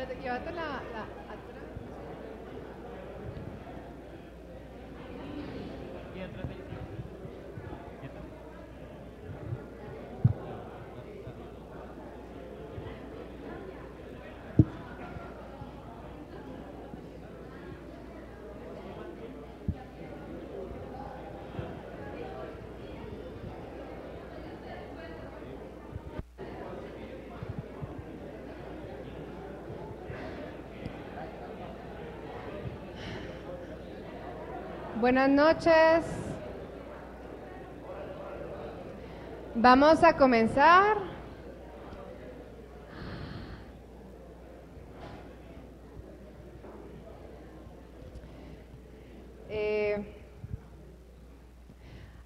Llévate la atrás. Buenas noches. Vamos a comenzar.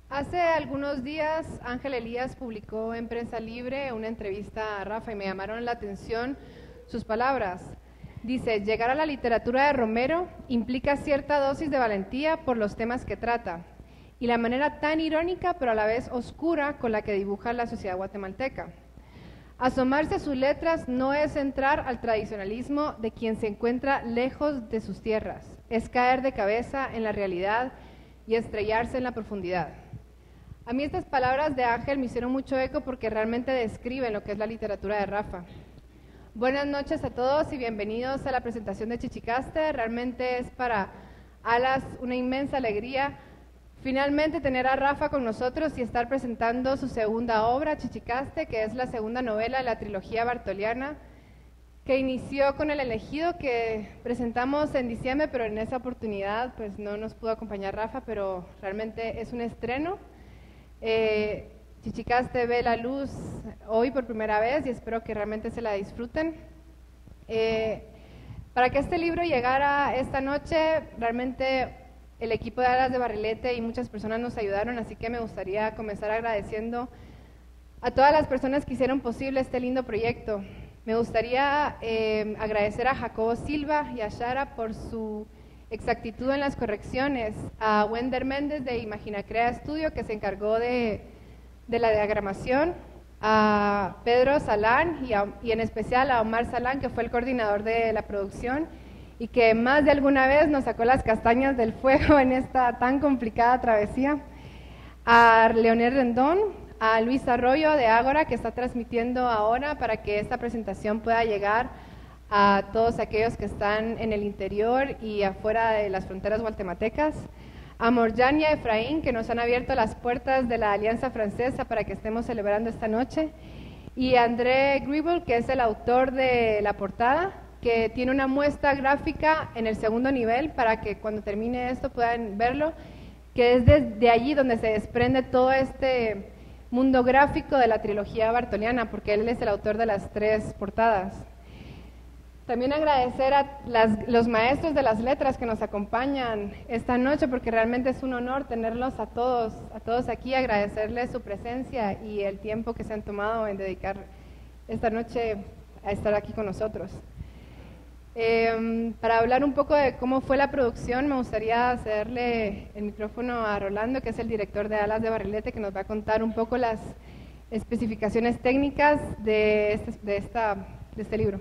Hace algunos días Ángel Elías publicó en Prensa Libre una entrevista a Rafa y me llamaron la atención sus palabras. Dice, llegar a la literatura de Romero implica cierta dosis de valentía por los temas que trata y la manera tan irónica pero a la vez oscura con la que dibuja la sociedad guatemalteca. Asomarse a sus letras no es entrar al tradicionalismo de quien se encuentra lejos de sus tierras, es caer de cabeza en la realidad y estrellarse en la profundidad. A mí estas palabras de Ángel me hicieron mucho eco porque realmente describen lo que es la literatura de Rafa. Buenas noches a todos y bienvenidos a la presentación de Chichicaste. Realmente es para Alas una inmensa alegría finalmente tener a Rafa con nosotros y estar presentando su segunda obra, Chichicaste, que es la segunda novela de la trilogía bartoliana, que inició con El elegido, que presentamos en diciembre, pero en esa oportunidad pues no nos pudo acompañar Rafa, pero realmente es un estreno. Chichicaste ve la luz hoy por primera vez y espero que realmente se la disfruten. Para que este libro llegara esta noche, realmente el equipo de Alas de Barrilete y muchas personas nos ayudaron, así que me gustaría comenzar agradeciendo a todas las personas que hicieron posible este lindo proyecto. Me gustaría agradecer a Jacobo Silva y a Shara por su exactitud en las correcciones, a Wender Méndez de Imaginacrea Estudio, que se encargó de la diagramación, a Pedro Salán y en especial a Omar Salán, que fue el coordinador de la producción y que más de alguna vez nos sacó las castañas del fuego en esta tan complicada travesía, a Leonel Rendón, a Luis Arroyo de Ágora, que está transmitiendo ahora para que esta presentación pueda llegar a todos aquellos que están en el interior y afuera de las fronteras guatemaltecas, a Morjan y a Efraín, que nos han abierto las puertas de la Alianza Francesa para que estemos celebrando esta noche, y a André Gribel, que es el autor de la portada, que tiene una muestra gráfica en el segundo nivel para que cuando termine esto puedan verlo, que es desde allí donde se desprende todo este mundo gráfico de la trilogía bartoliana, porque él es el autor de las 3 portadas. También agradecer a los maestros de las letras que nos acompañan esta noche, porque realmente es un honor tenerlos a todos aquí, agradecerles su presencia y el tiempo que se han tomado en dedicar esta noche a estar aquí con nosotros. Para hablar un poco de cómo fue la producción, me gustaría cederle el micrófono a Rolando, que es el director de Alas de Barrilete, que nos va a contar un poco las especificaciones técnicas de este libro.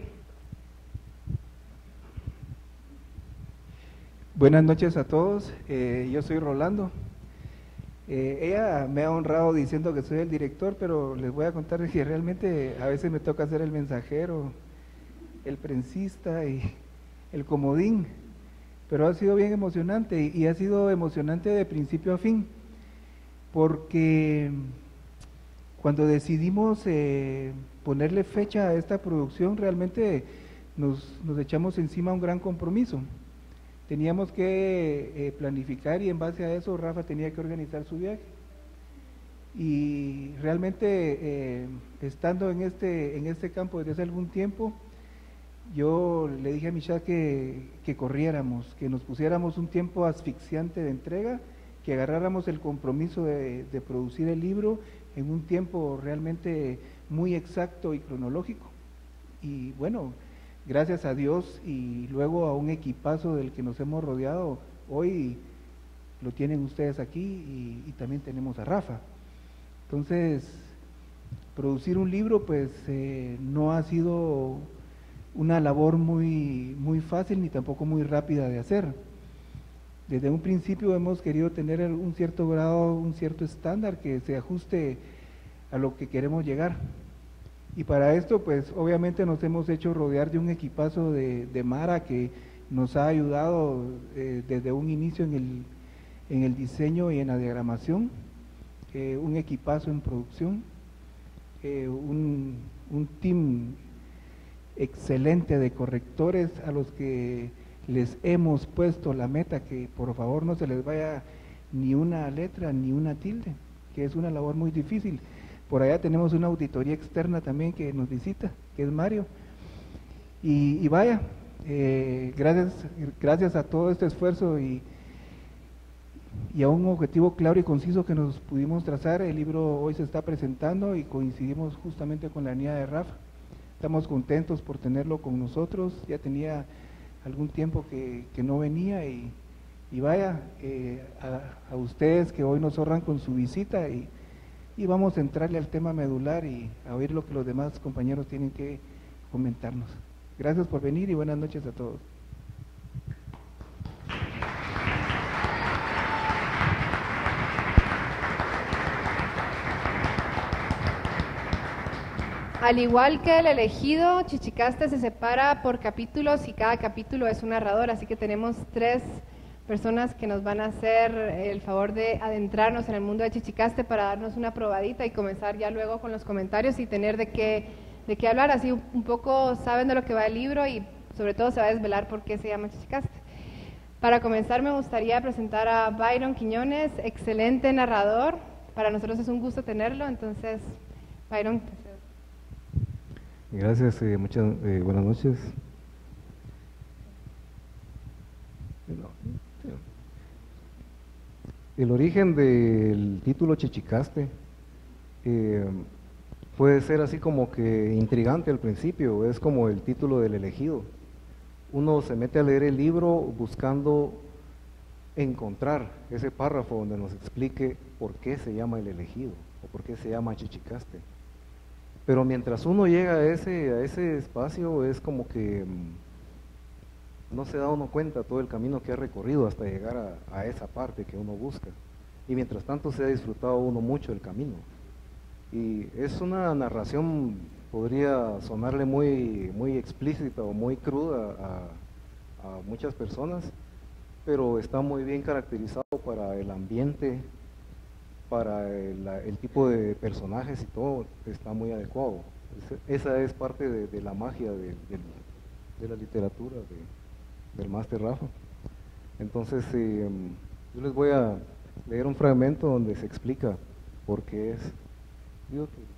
Buenas noches a todos, yo soy Rolando. Ella me ha honrado diciendo que soy el director, pero les voy a contar que realmente a veces me toca ser el mensajero, el prensista y el comodín, pero ha sido bien emocionante y ha sido emocionante de principio a fin, porque cuando decidimos ponerle fecha a esta producción, realmente nos echamos encima un gran compromiso. Teníamos que planificar y en base a eso Rafa tenía que organizar su viaje. Y realmente estando en este campo desde hace algún tiempo, yo le dije a Michelle que corriéramos, que nos pusiéramos un tiempo asfixiante de entrega, que agarráramos el compromiso de producir el libro en un tiempo realmente muy exacto y cronológico. Y bueno, gracias a Dios y luego a un equipazo del que nos hemos rodeado, hoy lo tienen ustedes aquí y también tenemos a Rafa. Entonces, producir un libro pues no ha sido una labor muy fácil ni tampoco muy rápida de hacer. Desde un principio hemos querido tener un cierto grado, un cierto estándar que se ajuste a lo que queremos llegar. Y para esto, pues obviamente nos hemos hecho rodear de un equipazo de Mara que nos ha ayudado desde un inicio en el diseño y en la diagramación, un equipazo en producción, un team excelente de correctores a los que les hemos puesto la meta que por favor no se les vaya ni una letra ni una tilde, que es una labor muy difícil. Por allá tenemos una auditoría externa también que nos visita, que es Mario. Y vaya, gracias a todo este esfuerzo y a un objetivo claro y conciso que nos pudimos trazar, el libro hoy se está presentando y coincidimos justamente con la niña de Rafa. Estamos contentos por tenerlo con nosotros, ya tenía algún tiempo que no venía y vaya, a ustedes que hoy nos honran con su visita y vamos a entrarle al tema medular y a oír lo que los demás compañeros tienen que comentarnos. Gracias por venir y buenas noches a todos. Al igual que el elegido, Chichicaste se separa por capítulos y cada capítulo es un narrador, así que tenemos 3 personas que nos van a hacer el favor de adentrarnos en el mundo de Chichicaste para darnos una probadita y comenzar ya luego con los comentarios y tener de qué hablar, así un poco saben de lo que va el libro y sobre todo se va a desvelar por qué se llama Chichicaste. Para comenzar me gustaría presentar a Byron Quiñones, excelente narrador, para nosotros es un gusto tenerlo, entonces Byron, te cedo. Gracias, muchas buenas noches. El origen del título Chichicaste puede ser así como que intrigante al principio, es como el título del elegido. Uno se mete a leer el libro buscando encontrar ese párrafo donde nos explique por qué se llama el elegido o por qué se llama Chichicaste. Pero mientras uno llega a ese espacio es como que no se da uno cuenta todo el camino que ha recorrido hasta llegar a esa parte que uno busca. Y mientras tanto se ha disfrutado uno mucho el camino. Y es una narración, podría sonarle muy explícita o muy cruda a muchas personas, pero está muy bien caracterizado para el ambiente, para el tipo de personajes y todo, está muy adecuado. Esa es parte de la magia de la literatura del máster Rafa. Entonces, yo les voy a leer un fragmento donde se explica por qué es. Digo que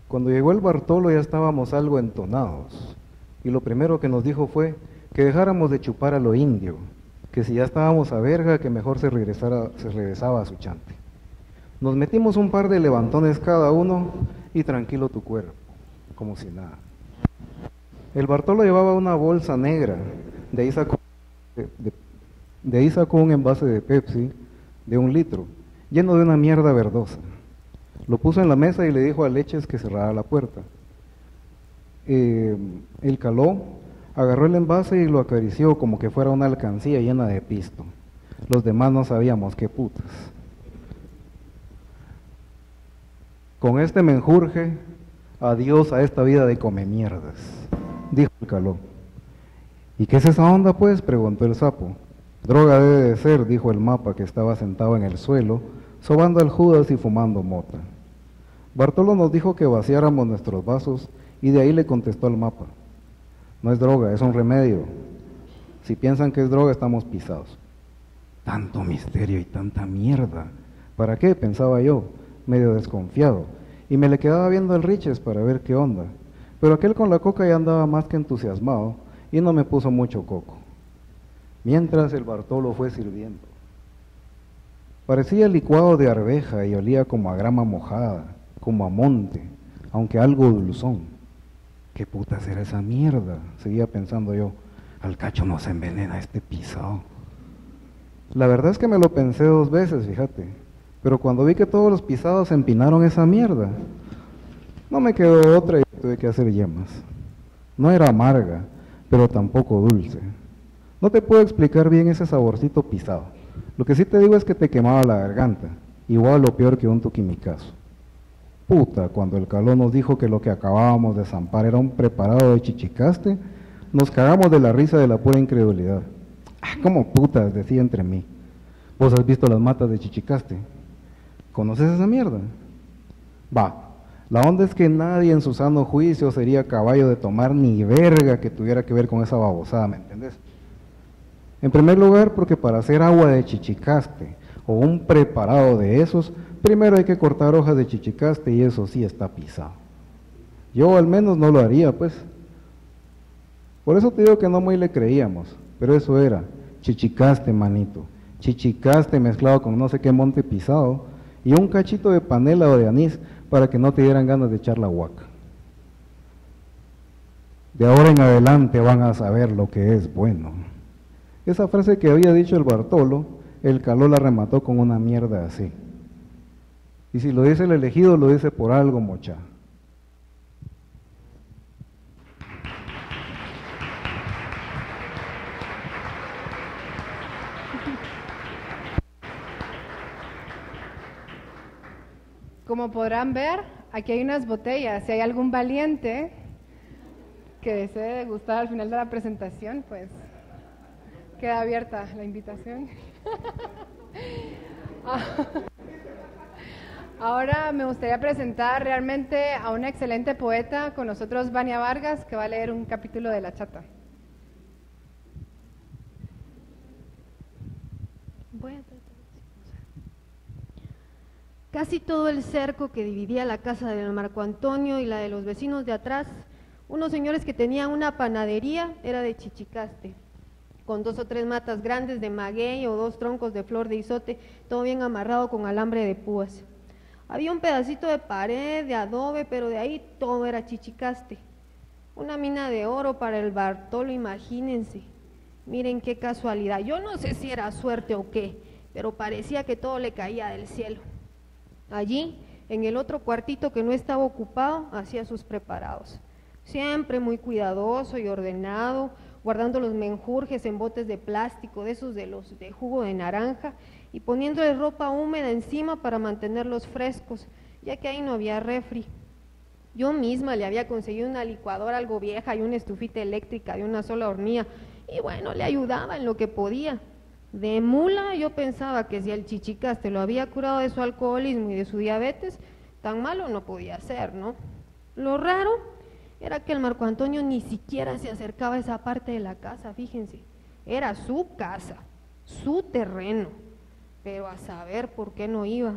cuando llegó el Bartolo ya estábamos algo entonados, y lo primero que nos dijo fue que dejáramos de chupar a lo indio, que si ya estábamos a verga, que mejor se regresaba a su chante. Nos metimos un par de levantones cada uno y tranquilo tu cuerpo, como si nada. El Bartolo llevaba una bolsa negra, de ahí sacó un envase de Pepsi de 1 litro, lleno de una mierda verdosa. Lo puso en la mesa y le dijo a Leches que cerrara la puerta. Él caló, agarró el envase y lo acarició como que fuera una alcancía llena de pisto. Los demás no sabíamos qué putas. Con este menjurje, adiós a esta vida de come mierdas, dijo el caló. ¿Y qué es esa onda pues?, preguntó el sapo. Droga debe de ser, dijo el mapa que estaba sentado en el suelo, sobando al Judas y fumando mota. Bartolo nos dijo que vaciáramos nuestros vasos y de ahí le contestó al mapa. No es droga, es un remedio. Si piensan que es droga, estamos pisados. Tanto misterio y tanta mierda. ¿Para qué?, pensaba yo, medio desconfiado, y me le quedaba viendo al Riches para ver qué onda. Pero aquel con la coca ya andaba más que entusiasmado y no me puso mucho coco. Mientras el Bartolo fue sirviendo. Parecía licuado de arveja y olía como a grama mojada, como a monte, aunque algo dulzón. ¿Qué puta será esa mierda?, seguía pensando yo. al cacho no se envenena este pisado. La verdad es que me lo pensé 2 veces, fíjate, pero cuando vi que todos los pisados empinaron esa mierda, no me quedó otra y tuve que hacer yemas. No era amarga, pero tampoco dulce. No te puedo explicar bien ese saborcito pisado. Lo que sí te digo es que te quemaba la garganta, igual o peor que un tuquimicazo. Puta, cuando el calor nos dijo que lo que acabábamos de zampar era un preparado de chichicaste, nos cagamos de la risa de la pura incredulidad. Ah, ¿cómo putas? Decía entre mí. ¿Vos has visto las matas de chichicaste? ¿Conoces esa mierda? Va, la onda es que nadie en su sano juicio sería caballo de tomar ni verga que tuviera que ver con esa babosada, ¿me entendés? En primer lugar, porque para hacer agua de chichicaste o un preparado de esos, primero hay que cortar hojas de chichicaste y eso sí está pisado. Yo al menos no lo haría, pues. Por eso te digo que no muy le creíamos, pero eso era chichicaste, manito. Chichicaste mezclado con no sé qué monte pisado y un cachito de panela o de anís para que no te dieran ganas de echar la huaca. De ahora en adelante van a saber lo que es bueno. Esa frase que había dicho el Bartolo, el calor la remató con una mierda así. Y si lo dice el elegido, lo dice por algo, mocha. Como podrán ver, aquí hay unas botellas. Si hay algún valiente que desee degustar al final de la presentación, pues queda abierta la invitación. Ahora me gustaría presentar realmente a una excelente poeta con nosotros, Vania Vargas, que va a leer un capítulo de La Chata. Voy a tratar. Casi todo el cerco que dividía la casa del Marco Antonio y la de los vecinos de atrás, unos señores que tenían una panadería, era de chichicaste, con 2 o 3 matas grandes de maguey o 2 troncos de flor de izote, todo bien amarrado con alambre de púas. Había un pedacito de pared, de adobe, pero de ahí todo era chichicaste. Una mina de oro para el Bartolo, imagínense. Miren qué casualidad, yo no sé si era suerte o qué, pero parecía que todo le caía del cielo. Allí, en el otro cuartito que no estaba ocupado, hacía sus preparados. Siempre muy cuidadoso y ordenado, guardando los menjurjes en botes de plástico, de esos de los de jugo de naranja, y poniéndole ropa húmeda encima para mantenerlos frescos, ya que ahí no había refri. Yo misma le había conseguido una licuadora algo vieja y una estufita eléctrica de una sola hornilla, y bueno, le ayudaba en lo que podía. De mula yo pensaba que si el chichicaste lo había curado de su alcoholismo y de su diabetes, tan malo no podía ser, ¿no? Lo raro era que el Marco Antonio ni siquiera se acercaba a esa parte de la casa, fíjense. Era su casa, su terreno, pero a saber por qué no iba.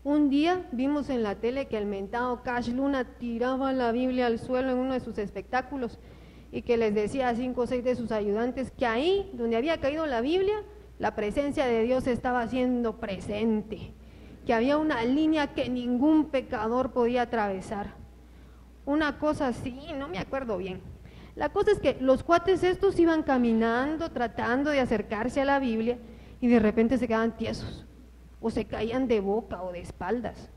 Un día vimos en la tele que el mentado Cash Luna tiraba la Biblia al suelo en uno de sus espectáculos y que les decía a 5 o 6 de sus ayudantes que ahí, donde había caído la Biblia, la presencia de Dios estaba haciendo presente, que había una línea que ningún pecador podía atravesar. Una cosa así, no me acuerdo bien. La cosa es que los cuates estos iban caminando, tratando de acercarse a la Biblia, y de repente se quedaban tiesos, o se caían de boca o de espaldas.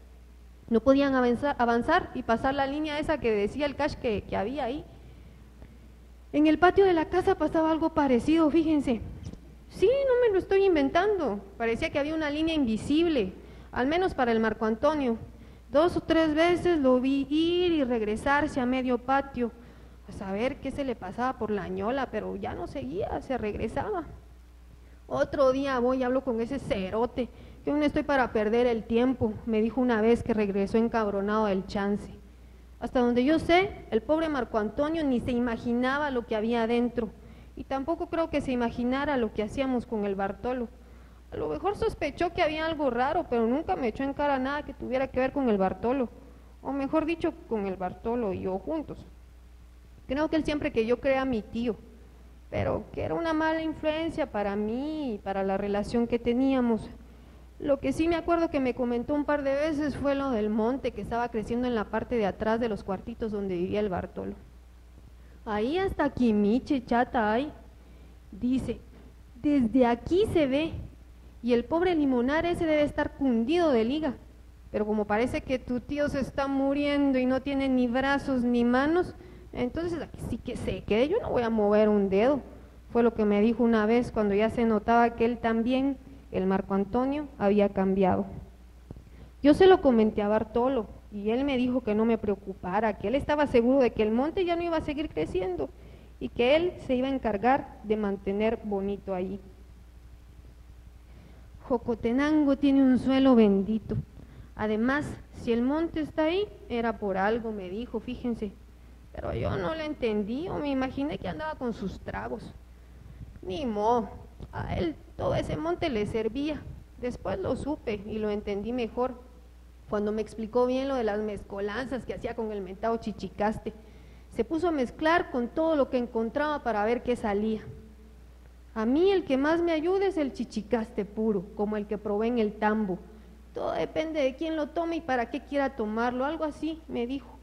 No podían avanzar y pasar la línea esa que decía el Cash que había ahí. En el patio de la casa pasaba algo parecido, fíjense. Sí, no me lo estoy inventando. Parecía que había una línea invisible, al menos para el Marco Antonio. 2 o 3 veces lo vi ir y regresarse a medio patio, a saber qué se le pasaba por la ñola, pero ya no seguía, se regresaba. Otro día voy y hablo con ese cerote, que aún estoy para perder el tiempo, me dijo una vez que regresó encabronado del chance. Hasta donde yo sé, el pobre Marco Antonio ni se imaginaba lo que había adentro, y tampoco creo que se imaginara lo que hacíamos con el Bartolo. A lo mejor sospechó que había algo raro, pero nunca me echó en cara nada que tuviera que ver con el Bartolo, o mejor dicho, con el Bartolo y yo juntos. Creo que él siempre creyó que era mi tío, pero que era una mala influencia para mí y para la relación que teníamos. Lo que sí me acuerdo que me comentó un par de veces fue lo del monte que estaba creciendo en la parte de atrás de los cuartitos donde vivía el Bartolo. Ahí hasta Quimiche, chata, hay. Dice, desde aquí se ve, y el pobre Limonar ese debe estar cundido de liga, pero como parece que tu tío se está muriendo y no tiene ni brazos ni manos, entonces aquí sí que se quede, yo no voy a mover un dedo. Fue lo que me dijo una vez cuando ya se notaba que él también, el Marco Antonio, había cambiado. Yo se lo comenté a Bartolo y él me dijo que no me preocupara, que él estaba seguro de que el monte ya no iba a seguir creciendo y que él se iba a encargar de mantener bonito allí. Jocotenango tiene un suelo bendito. Además, si el monte está ahí, era por algo, me dijo, fíjense. Pero yo no le entendí o me imaginé que andaba con sus tragos. Ni modo, a él todo ese monte le servía. Después lo supe y lo entendí mejor cuando me explicó bien lo de las mezcolanzas que hacía con el mentado chichicaste. Se puso a mezclar con todo lo que encontraba para ver qué salía. A mí el que más me ayuda es el chichicaste puro, como el que probé en el tambo. Todo depende de quién lo tome y para qué quiera tomarlo, algo así me dijo.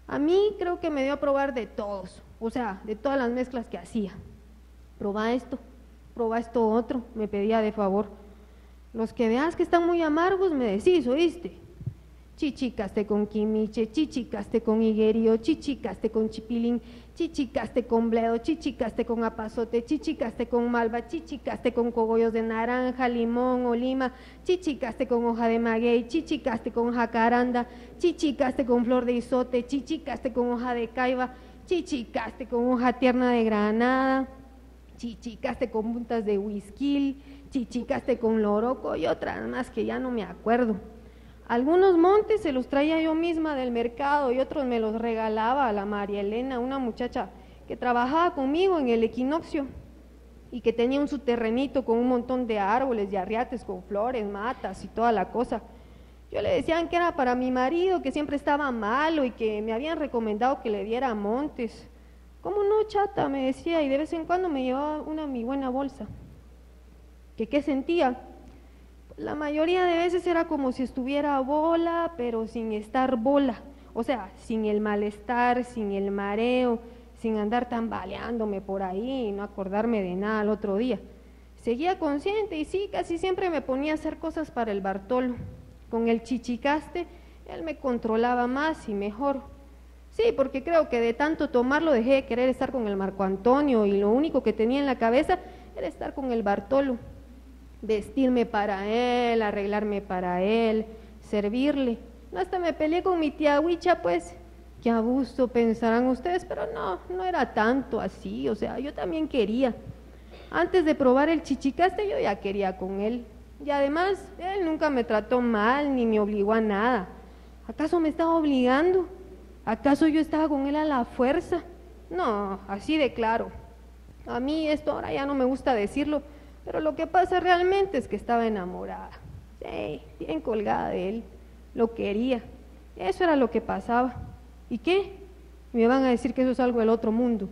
A mí creo que me dio a probar de todos, o sea, de todas las mezclas que hacía. Proba esto otro, me pedía de favor. Los que veas que están muy amargos me decís, ¿oíste? Chichicaste con quimiche, chichicaste con higuerío, chichicaste con chipilín, chichicaste con bledo, chichicaste con apazote, chichicaste con malva, chichicaste con cogollos de naranja, limón o lima, chichicaste con hoja de maguey, chichicaste con jacaranda, chichicaste con flor de izote, chichicaste con hoja de caiba, chichicaste con hoja tierna de granada, chichicaste con puntas de whisky, chichicaste con loroco y otras más que ya no me acuerdo. Algunos montes se los traía yo misma del mercado y otros me los regalaba a la María Elena, una muchacha que trabajaba conmigo en el equinoccio y que tenía un su terrenito con un montón de árboles y arriates con flores, matas y toda la cosa. Yo le decían que era para mi marido, que siempre estaba malo y que me habían recomendado que le diera montes. ¿Cómo no, chata?, me decía, y de vez en cuando me llevaba mi buena bolsa. ¿Que qué sentía? La mayoría de veces era como si estuviera bola, pero sin estar bola, o sea, sin el malestar, sin el mareo, sin andar tambaleándome por ahí y no acordarme de nada al otro día. Seguía consciente y sí, casi siempre me ponía a hacer cosas para el Bartolo. Con el chichicaste, él me controlaba más y mejor. Sí, porque creo que de tanto tomarlo dejé de querer estar con el Marco Antonio y lo único que tenía en la cabeza era estar con el Bartolo. Vestirme para él, arreglarme para él, servirle. Hasta me peleé con mi tía Huicha, pues, que a gusto pensarán ustedes, pero no era tanto así, o sea, yo también quería. Antes de probar el chichicaste yo ya quería con él. Y además, él nunca me trató mal ni me obligó a nada. ¿Acaso me estaba obligando? ¿Acaso yo estaba con él a la fuerza? No, así de claro. A mí esto ahora ya no me gusta decirlo, pero lo que pasa realmente es que estaba enamorada, sí, bien colgada de él, lo quería, eso era lo que pasaba. ¿Y qué? Me van a decir que eso es algo del otro mundo.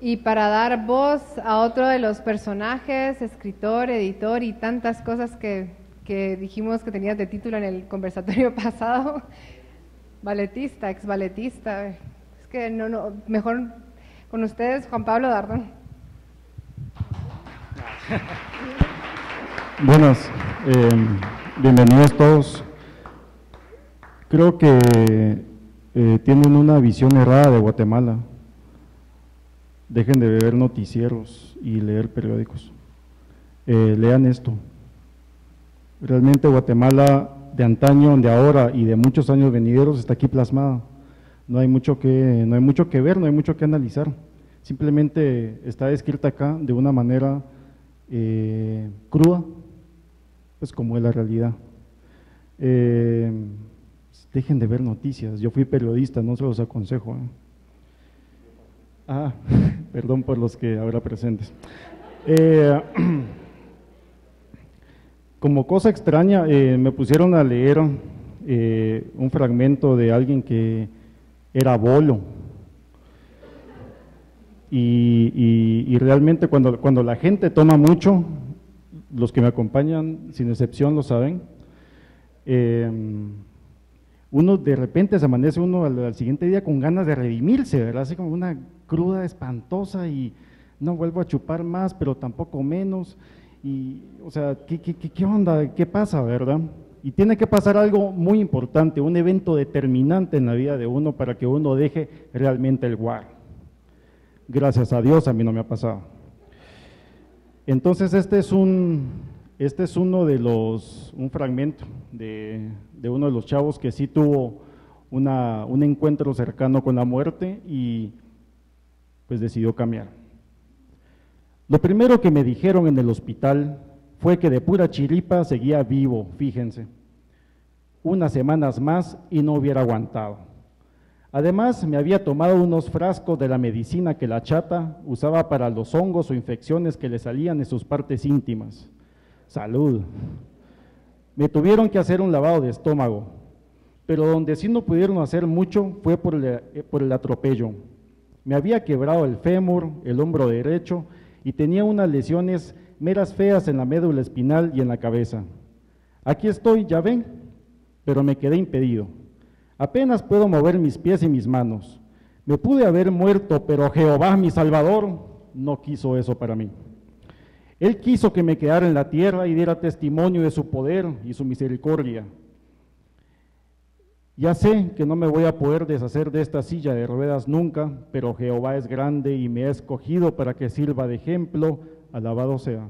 Y para dar voz a otro de los personajes, escritor, editor y tantas cosas que dijimos que tenías de título en el conversatorio pasado, balletista, ex balletista, es que mejor con ustedes, Juan Pablo Dardón. Buenas, bienvenidos todos. Creo que tienen una visión errada de Guatemala. Dejen de ver noticieros y leer periódicos. Lean esto. Realmente Guatemala de antaño, de ahora y de muchos años venideros está aquí plasmada. No hay mucho que ver, no hay mucho que analizar. Simplemente está descrita acá de una manera cruda, pues como es la realidad. Dejen de ver noticias. Yo fui periodista, no se los aconsejo. Perdón por los que ahora presentes. Como cosa extraña, me pusieron a leer un fragmento de alguien que era bolo y realmente cuando la gente toma mucho, los que me acompañan sin excepción lo saben, uno de repente se amanece uno al siguiente día con ganas de redimirse, ¿verdad? Así como una cruda espantosa y no vuelvo a chupar más, pero tampoco menos, y o sea, ¿qué onda? ¿Qué pasa, verdad? Y tiene que pasar algo muy importante, un evento determinante en la vida de uno para que uno deje realmente el guaro. Gracias a Dios a mí no me ha pasado. Entonces este es uno de un fragmento de uno de los chavos que sí tuvo un encuentro cercano con la muerte y pues decidió cambiar. Lo primero que me dijeron en el hospital fue que de pura chiripa seguía vivo, fíjense, unas semanas más y no hubiera aguantado. Además, me había tomado unos frascos de la medicina que la chata usaba para los hongos o infecciones que le salían en sus partes íntimas. Salud. Me tuvieron que hacer un lavado de estómago, pero donde sí no pudieron hacer mucho fue por el atropello. Me había quebrado el fémur, el hombro derecho y tenía unas lesiones meras feas en la médula espinal y en la cabeza. Aquí estoy, ya ven, pero me quedé impedido. Apenas puedo mover mis pies y mis manos. Me pude haber muerto, pero Jehová, mi Salvador, no quiso eso para mí. Él quiso que me quedara en la tierra y diera testimonio de su poder y su misericordia. Ya sé que no me voy a poder deshacer de esta silla de ruedas nunca, pero Jehová es grande y me ha escogido para que sirva de ejemplo, alabado sea.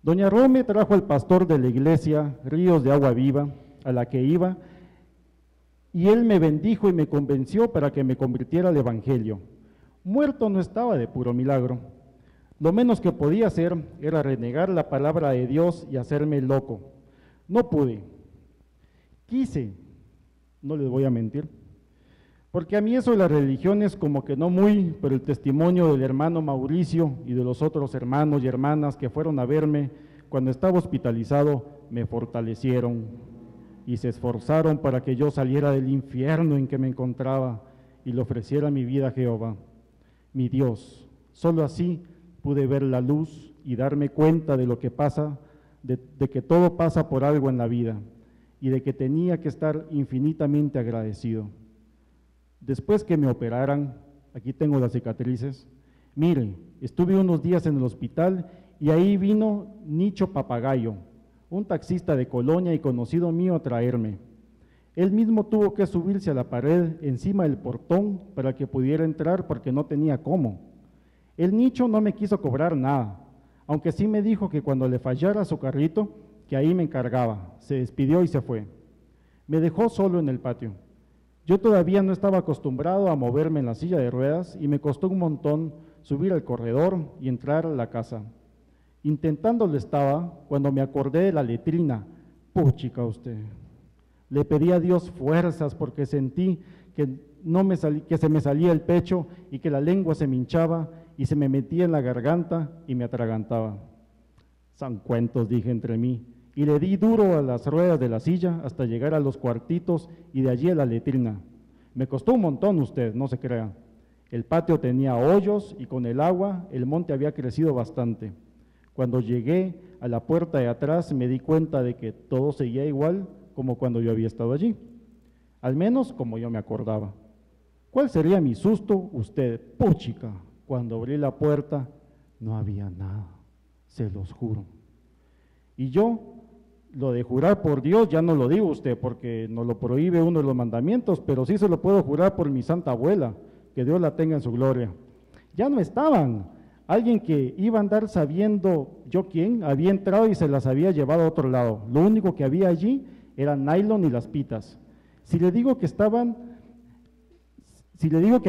Doña Rome trajo al pastor de la iglesia Ríos de Agua Viva, a la que iba, y él me bendijo y me convenció para que me convirtiera al evangelio. Muerto no estaba de puro milagro. Lo menos que podía hacer era renegar la palabra de Dios y hacerme loco. No pude. Quise, no les voy a mentir, porque a mí eso de las religiones como que no muy, pero el testimonio del hermano Mauricio y de los otros hermanos y hermanas que fueron a verme cuando estaba hospitalizado me fortalecieron y se esforzaron para que yo saliera del infierno en que me encontraba y le ofreciera mi vida a Jehová, mi Dios. Solo así pude ver la luz y darme cuenta de lo que pasa, de que todo pasa por algo en la vida y de que tenía que estar infinitamente agradecido. Después que me operaran, aquí tengo las cicatrices, miren, estuve unos días en el hospital y ahí vino Nicho Papagayo, un taxista de Colonia y conocido mío, a traerme. Él mismo tuvo que subirse a la pared encima del portón para que pudiera entrar porque no tenía cómo. El Nicho no me quiso cobrar nada, aunque sí me dijo que cuando le fallara su carrito, que ahí me encargaba. Se despidió y se fue. Me dejó solo en el patio. Yo todavía no estaba acostumbrado a moverme en la silla de ruedas y me costó un montón subir al corredor y entrar a la casa. Intentándolo estaba cuando me acordé de la letrina. Puchica usted. Le pedí a Dios fuerzas porque sentí que se me salía el pecho y que la lengua se me hinchaba y se me metía en la garganta y me atragantaba. San cuentos, dije entre mí, y le di duro a las ruedas de la silla hasta llegar a los cuartitos y de allí a la letrina. Me costó un montón usted, no se crea. El patio tenía hoyos y con el agua el monte había crecido bastante. Cuando llegué a la puerta de atrás me di cuenta de que todo seguía igual como cuando yo había estado allí, al menos como yo me acordaba. ¿Cuál sería mi susto? Usted, puchica, cuando abrí la puerta no había nada, se los juro. Y yo, lo de jurar por Dios, ya no lo digo usted porque no lo prohíbe uno de los mandamientos, pero sí se lo puedo jurar por mi santa abuela, que Dios la tenga en su gloria. Ya no estaban. Alguien que iba a andar sabiendo yo quién, había entrado y se las había llevado a otro lado. Lo único que había allí era nylon y las pitas. Si le digo que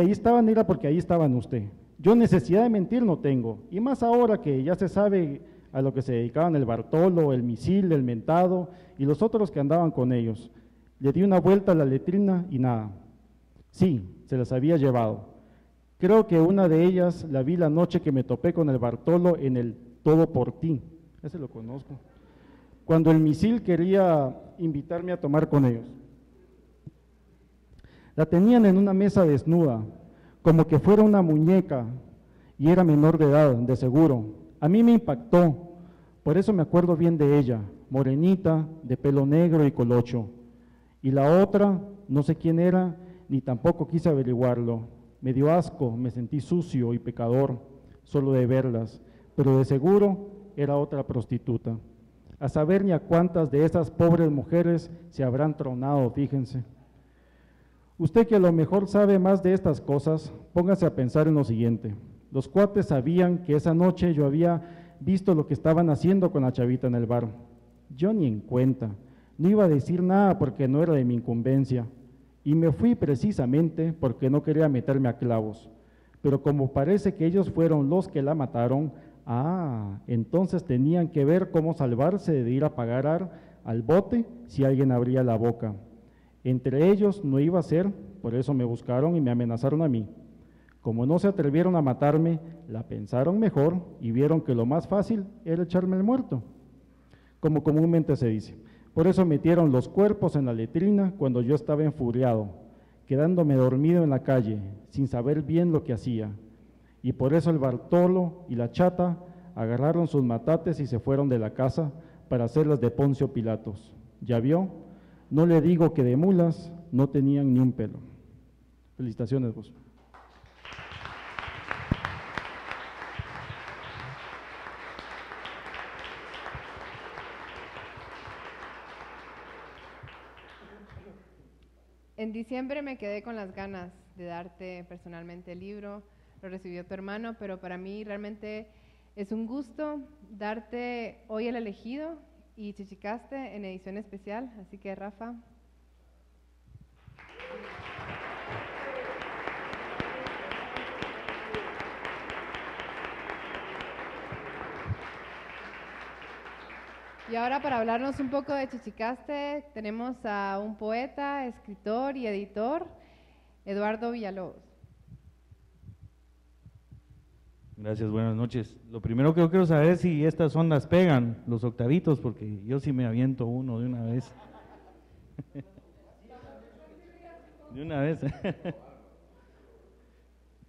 ahí estaban, era porque ahí estaban usted. Yo necesidad de mentir no tengo, y más ahora que ya se sabe a lo que se dedicaban el Bartolo, el Misil, el Mentado y los otros que andaban con ellos. Le di una vuelta a la letrina y nada. Sí, se las había llevado. Creo que una de ellas la vi la noche que me topé con el Bartolo en el Todo por ti, ese lo conozco, cuando el Misil quería invitarme a tomar con ellos. La tenían en una mesa desnuda, como que fuera una muñeca, y era menor de edad, de seguro. A mí me impactó, por eso me acuerdo bien de ella, morenita, de pelo negro y colocho. Y la otra, no sé quién era, ni tampoco quise averiguarlo. Me dio asco, me sentí sucio y pecador, solo de verlas, pero de seguro era otra prostituta. A saber ni a cuántas de esas pobres mujeres se habrán tronado, fíjense. Usted que a lo mejor sabe más de estas cosas, póngase a pensar en lo siguiente. Los cuates sabían que esa noche yo había visto lo que estaban haciendo con la chavita en el bar. Yo ni en cuenta, no iba a decir nada porque no era de mi incumbencia, y me fui precisamente porque no quería meterme a clavos. Pero como parece que ellos fueron los que la mataron, entonces tenían que ver cómo salvarse de ir a pagar al bote si alguien abría la boca. Entre ellos no iba a ser, por eso me buscaron y me amenazaron a mí. Como no se atrevieron a matarme, la pensaron mejor y vieron que lo más fácil era echarme el muerto, como comúnmente se dice. Por eso metieron los cuerpos en la letrina cuando yo estaba enfuriado, quedándome dormido en la calle, sin saber bien lo que hacía. Y por eso el Bartolo y la chata agarraron sus matates y se fueron de la casa para hacerlas de Poncio Pilatos. ¿Ya vio? No le digo que de mulas no tenían ni un pelo. Felicitaciones, vos. En diciembre me quedé con las ganas de darte personalmente el libro, lo recibió tu hermano, pero para mí realmente es un gusto darte hoy el elegido y Chichicaste en edición especial, así que Rafa. Y ahora para hablarnos un poco de Chichicaste, tenemos a un poeta, escritor y editor, Eduardo Villalobos. Gracias, buenas noches. Lo primero que yo quiero saber es si estas ondas pegan, los octavitos, porque yo sí me aviento uno de una vez. De una vez.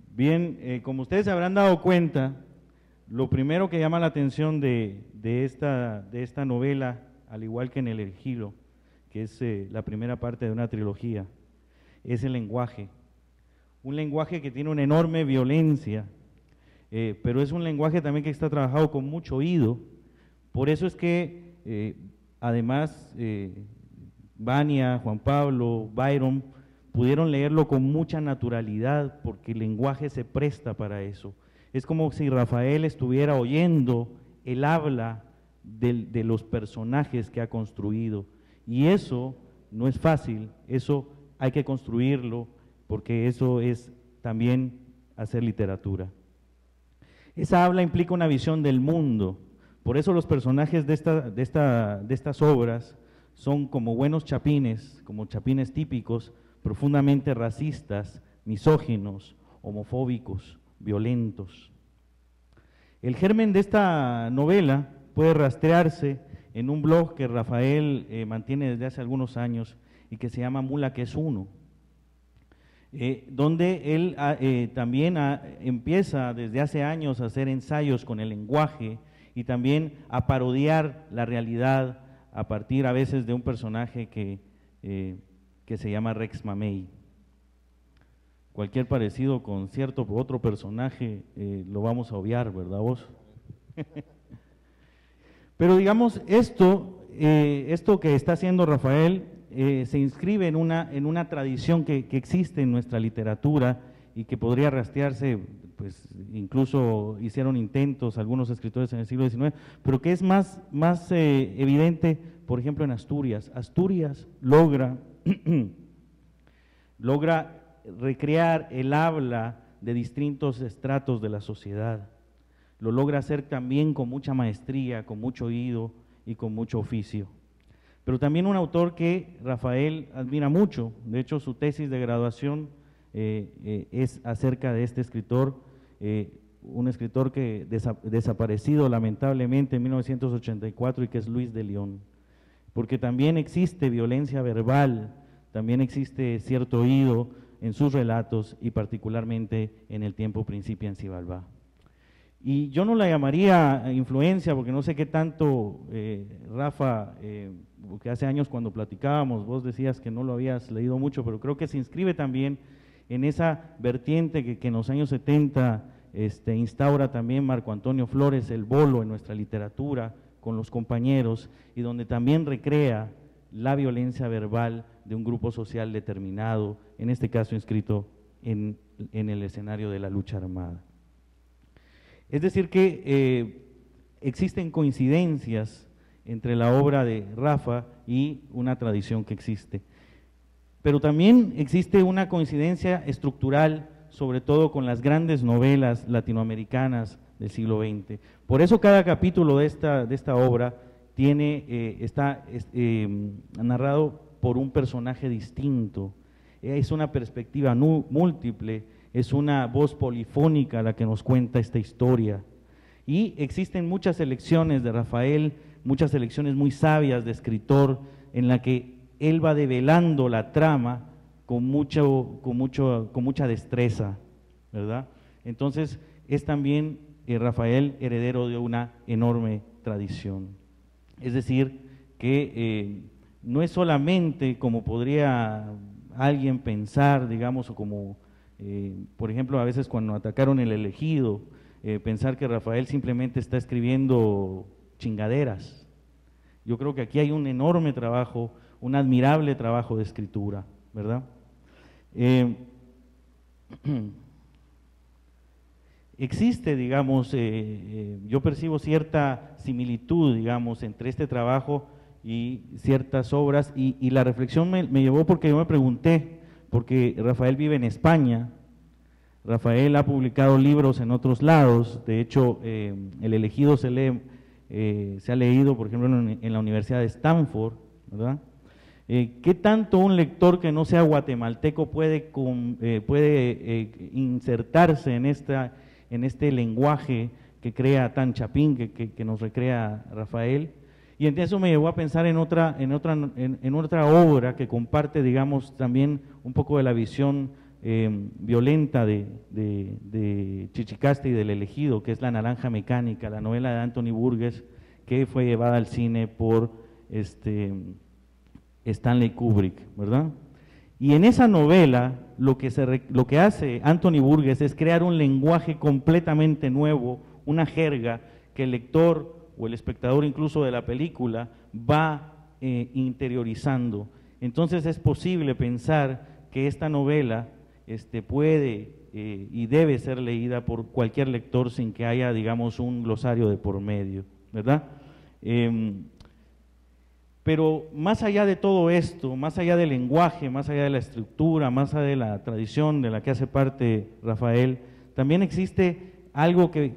Bien, como ustedes se habrán dado cuenta, lo primero que llama la atención de esta novela, al igual que en El Elegido, que es la primera parte de una trilogía, es el lenguaje. Un lenguaje que tiene una enorme violencia, pero es un lenguaje también que está trabajado con mucho oído. Por eso es que, además, Vania, Juan Pablo, Byron, pudieron leerlo con mucha naturalidad, porque el lenguaje se presta para eso. Es como si Rafael estuviera oyendo el habla de los personajes que ha construido. Y eso no es fácil, eso hay que construirlo, porque eso es también hacer literatura. Esa habla implica una visión del mundo, por eso los personajes de estas obras son como buenos chapines, como chapines típicos, profundamente racistas, misóginos, homofóbicos, violentos. El germen de esta novela puede rastrearse en un blog que Rafael mantiene desde hace algunos años y que se llama Mula que es uno, donde él también empieza desde hace años a hacer ensayos con el lenguaje y también a parodiar la realidad a partir a veces de un personaje que se llama Rex Mamey. Cualquier parecido con cierto otro personaje lo vamos a obviar, ¿verdad vos? Pero digamos, esto que está haciendo Rafael se inscribe en una tradición que existe en nuestra literatura y que podría rastrearse, pues incluso hicieron intentos algunos escritores en el siglo XIX, pero que es más evidente, por ejemplo, en Asturias. Asturias logra recrear el habla de distintos estratos de la sociedad. Lo logra hacer también con mucha maestría, con mucho oído y con mucho oficio. Pero también un autor que Rafael admira mucho, de hecho su tesis de graduación es acerca de este escritor, un escritor que desaparecido lamentablemente en 1984 y que es Luis de León, porque también existe violencia verbal, también existe cierto oído en sus relatos y particularmente en El tiempo principia en Xibalbá. Y yo no la llamaría influencia, porque no sé qué tanto, Rafa, porque hace años cuando platicábamos, vos decías que no lo habías leído mucho, pero creo que se inscribe también en esa vertiente que en los años 70 instaura también Marco Antonio Flores, el bolo en nuestra literatura, con los compañeros, y donde también recrea la violencia verbal de un grupo social determinado, en este caso inscrito en el escenario de la lucha armada. Es decir que existen coincidencias entre la obra de Rafa y una tradición que existe. Pero también existe una coincidencia estructural, sobre todo con las grandes novelas latinoamericanas del siglo XX. Por eso cada capítulo de esta obra está narrado por un personaje distinto. Es una perspectiva múltiple, es una voz polifónica la que nos cuenta esta historia. Y existen muchas elecciones de Rafael, muchas elecciones muy sabias de escritor, en la que él va develando la trama con mucha destreza, ¿verdad? Entonces es también Rafael heredero de una enorme tradición. Es decir, que no es solamente como podría alguien pensar, digamos, o como, por ejemplo, a veces cuando atacaron El Elegido, pensar que Rafael simplemente está escribiendo chingaderas. Yo creo que aquí hay un enorme trabajo, un admirable trabajo de escritura, ¿verdad? Existe, digamos, yo percibo cierta similitud, digamos, entre este trabajo y ciertas obras, y la reflexión me llevó porque yo me pregunté, porque Rafael vive en España, Rafael ha publicado libros en otros lados, de hecho, El Elegido se ha leído, por ejemplo, en la Universidad de Stanford, ¿verdad? ¿Qué tanto un lector que no sea guatemalteco puede insertarse en este lenguaje que crea tan chapín, que nos recrea Rafael? Y entonces eso me llevó a pensar en otra obra que comparte, digamos, también un poco de la visión violenta de Chichicaste y del Elegido, que es La Naranja Mecánica, la novela de Anthony Burgess, que fue llevada al cine por Stanley Kubrick, ¿verdad? Y en esa novela lo que hace Anthony Burgess es crear un lenguaje completamente nuevo, una jerga que el lector o el espectador incluso de la película va interiorizando. Entonces es posible pensar que esta novela puede y debe ser leída por cualquier lector sin que haya, digamos, un glosario de por medio, ¿verdad? Pero más allá de todo esto, más allá del lenguaje, más allá de la estructura, más allá de la tradición de la que hace parte Rafael, también existe algo que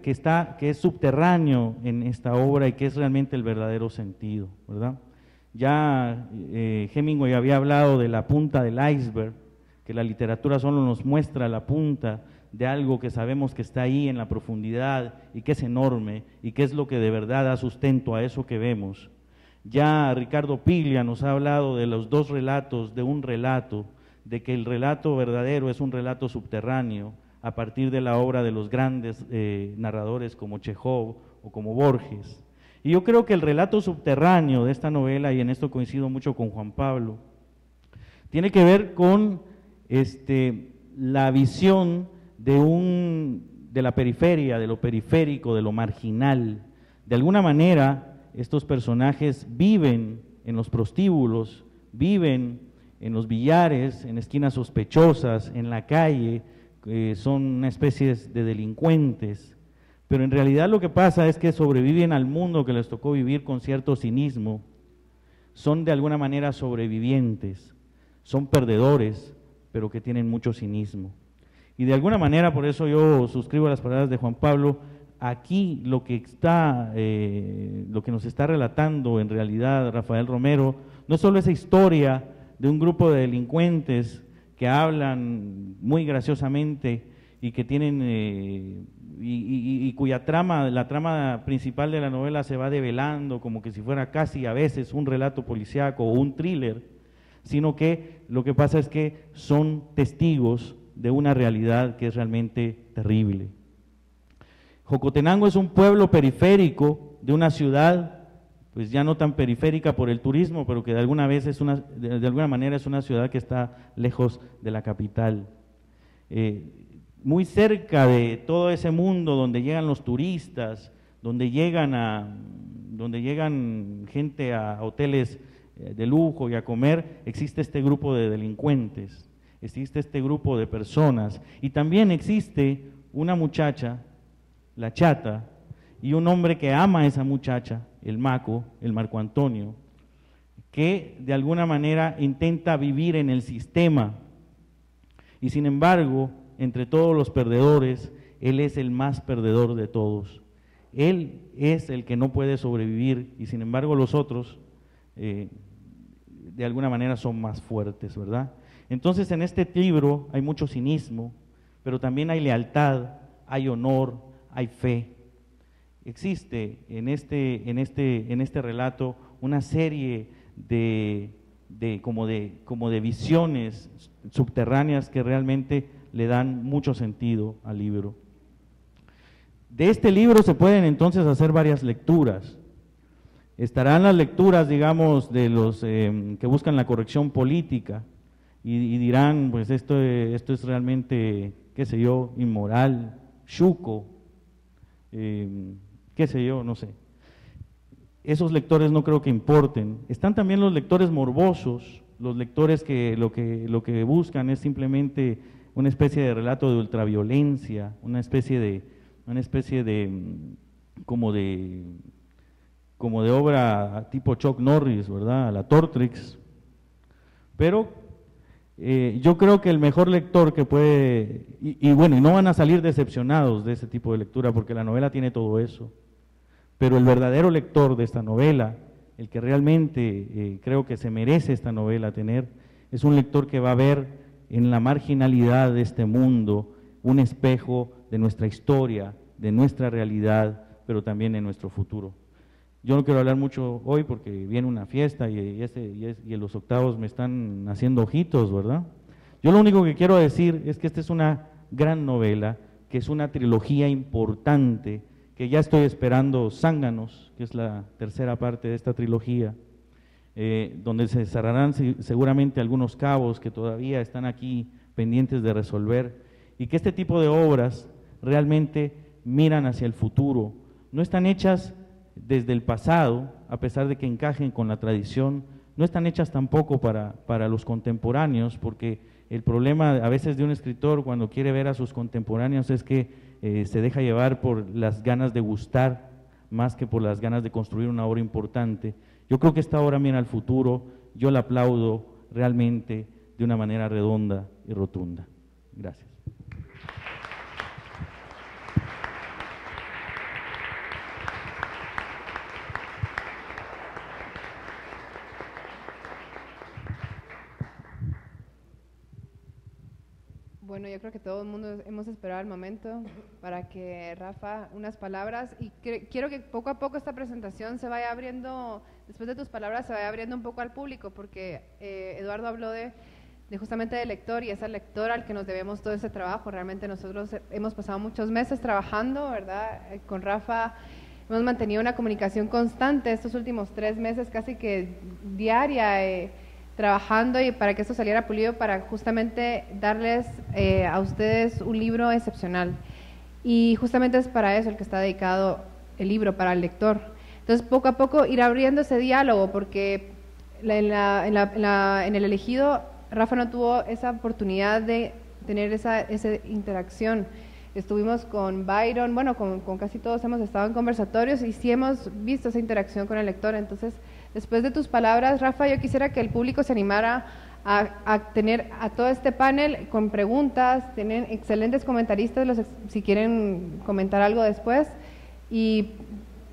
es subterráneo en esta obra y que es realmente el verdadero sentido, ¿verdad? Ya Hemingway había hablado de la punta del iceberg, que la literatura solo nos muestra la punta de algo que sabemos que está ahí en la profundidad y que es enorme y que es lo que de verdad da sustento a eso que vemos. Ya Ricardo Piglia nos ha hablado de los dos relatos, de un relato, de que el relato verdadero es un relato subterráneo a partir de la obra de los grandes narradores como Chekhov o como Borges. Y yo creo que el relato subterráneo de esta novela, y en esto coincido mucho con Juan Pablo, tiene que ver con la visión de la periferia, de lo periférico, de lo marginal. De alguna manera, estos personajes viven en los prostíbulos, viven en los billares, en esquinas sospechosas, en la calle, son una especie de delincuentes, pero en realidad lo que pasa es que sobreviven al mundo que les tocó vivir con cierto cinismo, son de alguna manera sobrevivientes, son perdedores, pero que tienen mucho cinismo. Y de alguna manera, por eso yo suscribo a las palabras de Juan Pablo, aquí lo que nos está relatando en realidad Rafael Romero, no es solo esa historia de un grupo de delincuentes que hablan muy graciosamente y que tienen y cuya la trama principal de la novela se va develando como que si fuera casi a veces un relato policíaco o un thriller, sino que lo que pasa es que son testigos de una realidad que es realmente terrible. Jocotenango es un pueblo periférico de una ciudad, pues ya no tan periférica por el turismo, pero que de alguna manera es una ciudad que está lejos de la capital. Muy cerca de todo ese mundo donde llegan los turistas, donde llegan gente a hoteles de lujo y a comer, existe este grupo de delincuentes, existe este grupo de personas, y también existe una muchacha, la Chata, y un hombre que ama a esa muchacha, el Maco, el Marco Antonio, que de alguna manera intenta vivir en el sistema, y sin embargo, entre todos los perdedores, él es el más perdedor de todos. Él es el que no puede sobrevivir, y sin embargo los otros de alguna manera son más fuertes, ¿verdad? Entonces en este libro hay mucho cinismo, pero también hay lealtad, hay honor, hay fe. Existe en este relato una serie como de visiones subterráneas que realmente le dan mucho sentido al libro. De este libro se pueden entonces hacer varias lecturas. Estarán las lecturas, digamos, de los que buscan la corrección política y dirán, pues esto es realmente, qué sé yo, inmoral, chuco, qué sé yo, no sé. Esos lectores no creo que importen. Están también los lectores morbosos, los lectores que lo que buscan es simplemente una especie de relato de ultraviolencia, una especie de como de obra tipo Chuck Norris, ¿verdad? La Tortrix. Pero yo creo que el mejor lector que puede, y no van a salir decepcionados de ese tipo de lectura, porque la novela tiene todo eso, pero el verdadero lector de esta novela, el que realmente creo que se merece esta novela tener, es un lector que va a ver en la marginalidad de este mundo un espejo de nuestra historia, de nuestra realidad, pero también de nuestro futuro. Yo no quiero hablar mucho hoy porque viene una fiesta y los octavos me están haciendo ojitos, ¿verdad? Yo lo único que quiero decir es que esta es una gran novela, que es una trilogía importante, que ya estoy esperando Zánganos, que es la tercera parte de esta trilogía, donde se cerrarán seguramente algunos cabos que todavía están aquí pendientes de resolver, y que este tipo de obras realmente miran hacia el futuro, no están hechas desde el pasado, a pesar de que encajen con la tradición, no están hechas tampoco para los contemporáneos, porque el problema a veces de un escritor cuando quiere ver a sus contemporáneos es que se deja llevar por las ganas de gustar más que por las ganas de construir una obra importante. Yo creo que esta obra mira al futuro, yo la aplaudo realmente de una manera redonda y rotunda. Gracias. Bueno, yo creo que todo el mundo hemos esperado el momento para que Rafa, unas palabras, y quiero que poco a poco esta presentación se vaya abriendo, después de tus palabras se vaya abriendo un poco al público, porque Eduardo habló de justamente del lector, y es al lector al que nos debemos todo ese trabajo. Realmente nosotros hemos pasado muchos meses trabajando, ¿verdad? Con Rafa hemos mantenido una comunicación constante estos últimos 3 meses, casi que diaria, trabajando y para que esto saliera pulido, para justamente darles a ustedes un libro excepcional. Y justamente es para eso el que está dedicado el libro, para el lector. Entonces, poco a poco ir abriendo ese diálogo, porque en el elegido, Rafa no tuvo esa oportunidad de tener esa interacción. Estuvimos con Byron, bueno, con casi todos hemos estado en conversatorios y sí hemos visto esa interacción con el lector. Entonces, después de tus palabras, Rafa, yo quisiera que el público se animara a tener a todo este panel con preguntas. Tienen excelentes comentaristas, si quieren comentar algo después, y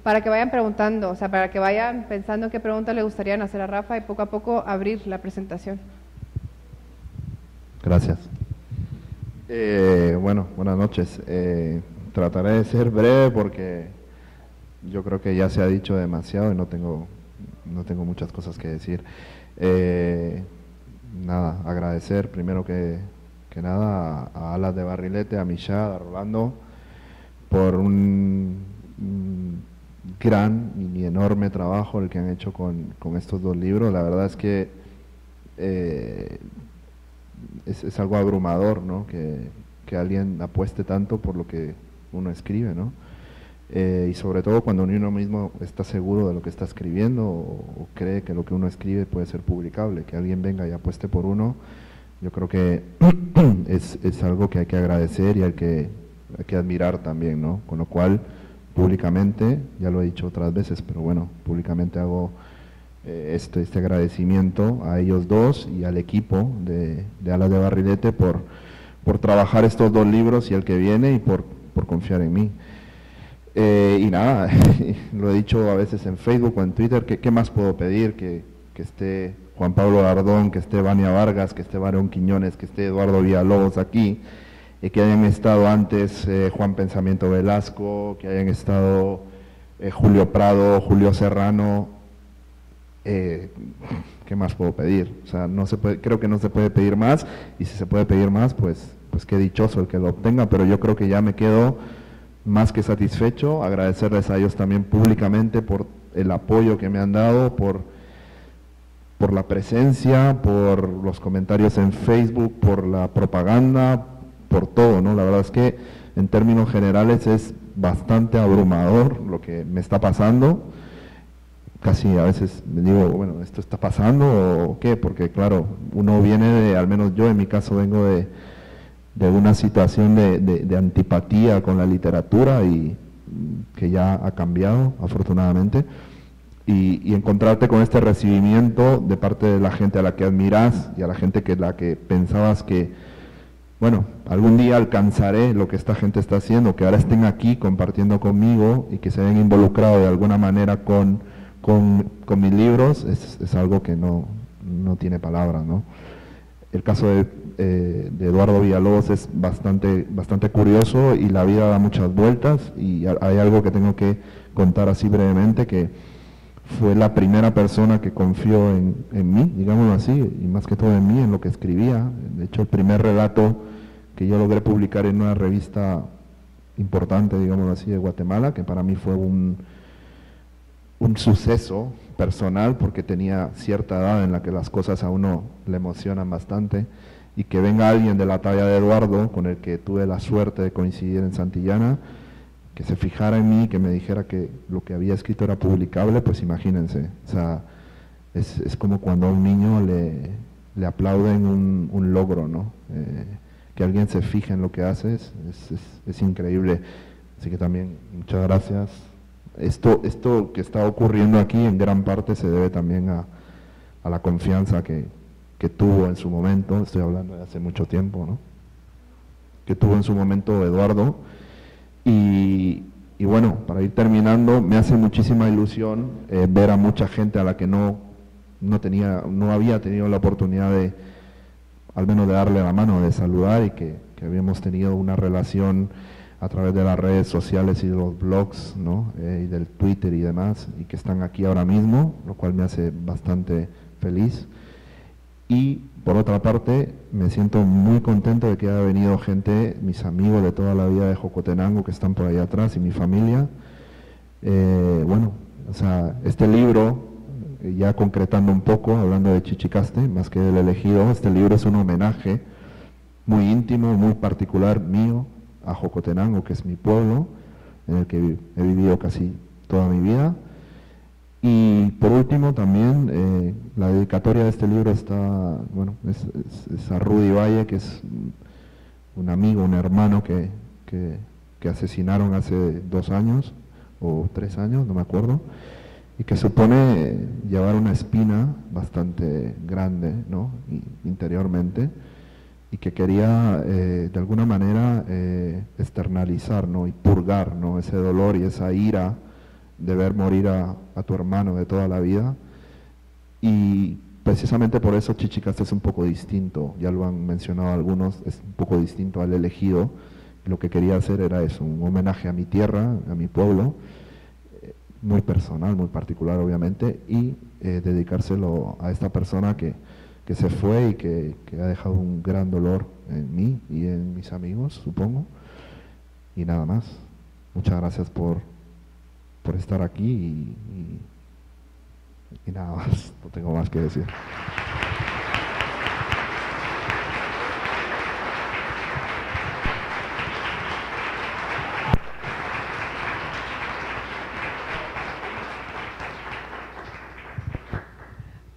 para que vayan preguntando, o sea, para que vayan pensando qué preguntas le gustarían hacer a Rafa y poco a poco abrir la presentación. Gracias. Bueno, buenas noches. Trataré de ser breve porque yo creo que ya se ha dicho demasiado y no tengo muchas cosas que decir. nada, agradecer primero que nada a Alas de Barrilete, a Michad, a Rolando, por un gran y enorme trabajo el que han hecho con estos dos libros. La verdad es que es algo abrumador, ¿no? Que alguien apueste tanto por lo que uno escribe, ¿no? Y sobre todo cuando uno mismo está seguro de lo que está escribiendo o cree que lo que uno escribe puede ser publicable, que alguien venga y apueste por uno, yo creo que es algo que hay que agradecer y hay que admirar también, ¿no? Con lo cual, públicamente, ya lo he dicho otras veces, pero bueno, públicamente hago este agradecimiento a ellos dos y al equipo de Alas de Barrilete por trabajar estos dos libros y el que viene y por confiar en mí. Y nada, lo he dicho a veces en Facebook o en Twitter, ¿qué más puedo pedir? Que esté Juan Pablo Ardón, que esté Vania Vargas, que esté Barón Quiñones, que esté Eduardo Villalobos aquí, que hayan estado antes Juan Pensamiento Velasco, que hayan estado Julio Prado, Julio Serrano. ¿Qué más puedo pedir? O sea, no se puede, creo que no se puede pedir más, y si se puede pedir más, pues qué dichoso el que lo obtenga, pero yo creo que ya me quedo más que satisfecho. Agradecerles a ellos también públicamente por el apoyo que me han dado, por la presencia, por los comentarios en Facebook, por la propaganda, por todo, ¿no? La verdad es que en términos generales es bastante abrumador lo que me está pasando. Casi a veces me digo, bueno, ¿esto está pasando o qué? Porque claro, uno viene de, al menos yo en mi caso vengo de una situación de antipatía con la literatura y que ya ha cambiado, afortunadamente. Y encontrarte con este recibimiento de parte de la gente a la que admiras y a la gente la que pensabas que, bueno, algún día alcanzaré lo que esta gente está haciendo, que ahora estén aquí compartiendo conmigo y que se hayan involucrado de alguna manera con mis libros, es algo que no tiene palabras, ¿no? El caso de Eduardo Villalobos es bastante curioso y la vida da muchas vueltas, y hay algo que tengo que contar así brevemente, que fue la primera persona que confió en mí, digámoslo así, y más que todo en mí, en lo que escribía. De hecho, el primer relato que yo logré publicar en una revista importante, digámoslo así, de Guatemala, que para mí fue un suceso personal, porque tenía cierta edad en la que las cosas a uno le emocionan bastante, y que venga alguien de la talla de Eduardo, con el que tuve la suerte de coincidir en Santillana, que se fijara en mí, que me dijera que lo que había escrito era publicable, pues imagínense, o sea, es como cuando a un niño le aplauden un logro, ¿no? Que alguien se fije en lo que haces, es increíble. Así que también, muchas gracias. Esto que está ocurriendo aquí en gran parte se debe también a la confianza que tuvo en su momento, estoy hablando de hace mucho tiempo, ¿no? Que tuvo en su momento Eduardo. Y bueno, para ir terminando, me hace muchísima ilusión ver a mucha gente a la que no había tenido la oportunidad de, al menos de darle la mano, de saludar, y que habíamos tenido una relación a través de las redes sociales y de los blogs, ¿no? Y del Twitter y demás, y que están aquí ahora mismo, lo cual me hace bastante feliz. Y por otra parte, me siento muy contento de que haya venido gente, mis amigos de toda la vida de Jocotenango, que están por ahí atrás, y mi familia. Bueno, o sea, este libro, ya concretando un poco, hablando de Chichicaste, más que del elegido, este libro es un homenaje muy íntimo, muy particular mío, a Jocotenango, que es mi pueblo, en el que he vivido casi toda mi vida. Y por último también, la dedicatoria de este libro está, bueno, es a Rudy Valle, que es un amigo, un hermano que asesinaron hace 2 años, o 3 años, no me acuerdo, y que supone llevar una espina bastante grande, ¿no? Interiormente, y que quería de alguna manera externalizar, ¿no? Y purgar, ¿no? Ese dolor y esa ira de ver morir a tu hermano de toda la vida. Y precisamente por eso Chichicaste es un poco distinto, ya lo han mencionado algunos, es un poco distinto al elegido. Lo que quería hacer era eso, un homenaje a mi tierra, a mi pueblo, muy personal, muy particular obviamente, y dedicárselo a esta persona que que se fue y que ha dejado un gran dolor en mí y en mis amigos, supongo. Y nada más. Muchas gracias por estar aquí y nada más. No tengo más que decir.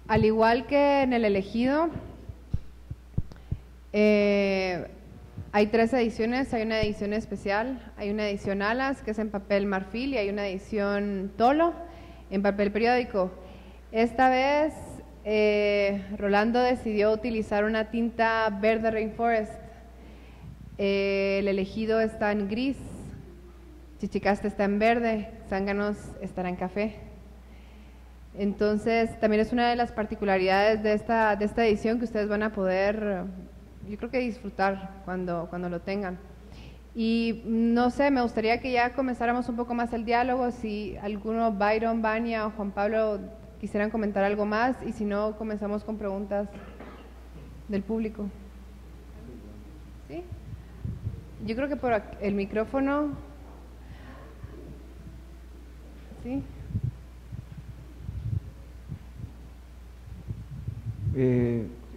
Al igual que en el elegido, hay 3 ediciones. Hay una edición especial, hay una edición alas, que es en papel marfil, y hay una edición tolo, en papel periódico. Esta vez, Rolando decidió utilizar una tinta verde Rainforest. El elegido está en gris, Chichicaste está en verde, Zánganos estará en café. Entonces, también es una de las particularidades de esta edición que ustedes van a poder, yo creo que disfrutar cuando lo tengan. Y no sé, me gustaría que ya comenzáramos un poco más el diálogo, si alguno, Byron, Vania o Juan Pablo, quisieran comentar algo más, y si no, comenzamos con preguntas del público. ¿Sí? Yo creo que por el micrófono. ¿Sí?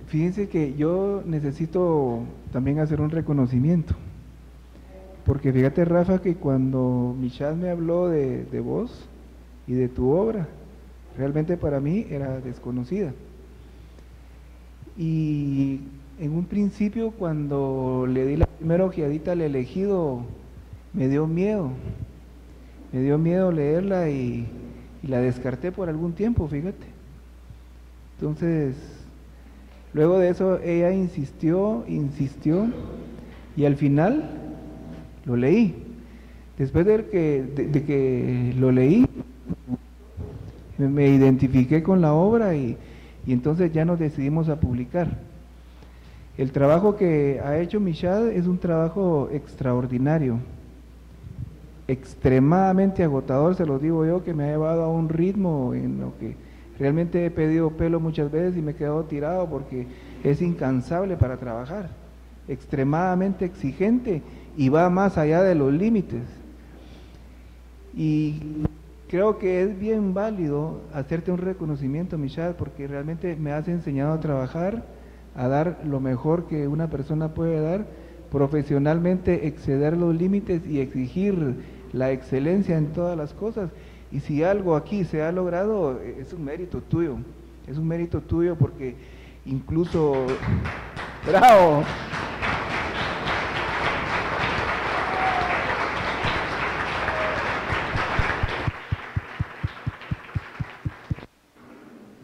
Fíjense que yo necesito también hacer un reconocimiento, porque fíjate, Rafa, que cuando Michal me habló de vos y de tu obra, realmente para mí era desconocida. Y en un principio, cuando le di la primera ojeadita al elegido, me dio miedo leerla y la descarté por algún tiempo, fíjate. Entonces, luego de eso ella insistió y al final lo leí. Después de que lo leí, me identifiqué con la obra y entonces ya nos decidimos a publicar. El trabajo que ha hecho Michal es un trabajo extraordinario, extremadamente agotador, se lo digo yo, que me ha llevado a un ritmo en lo que realmente he pedido pelo muchas veces y me he quedado tirado porque es incansable para trabajar, extremadamente exigente y va más allá de los límites. Y creo que es bien válido hacerte un reconocimiento, Michal, porque realmente me has enseñado a trabajar, a dar lo mejor que una persona puede dar, profesionalmente exceder los límites y exigir la excelencia en todas las cosas. Y si algo aquí se ha logrado, es un mérito tuyo, porque incluso, ¡bravo!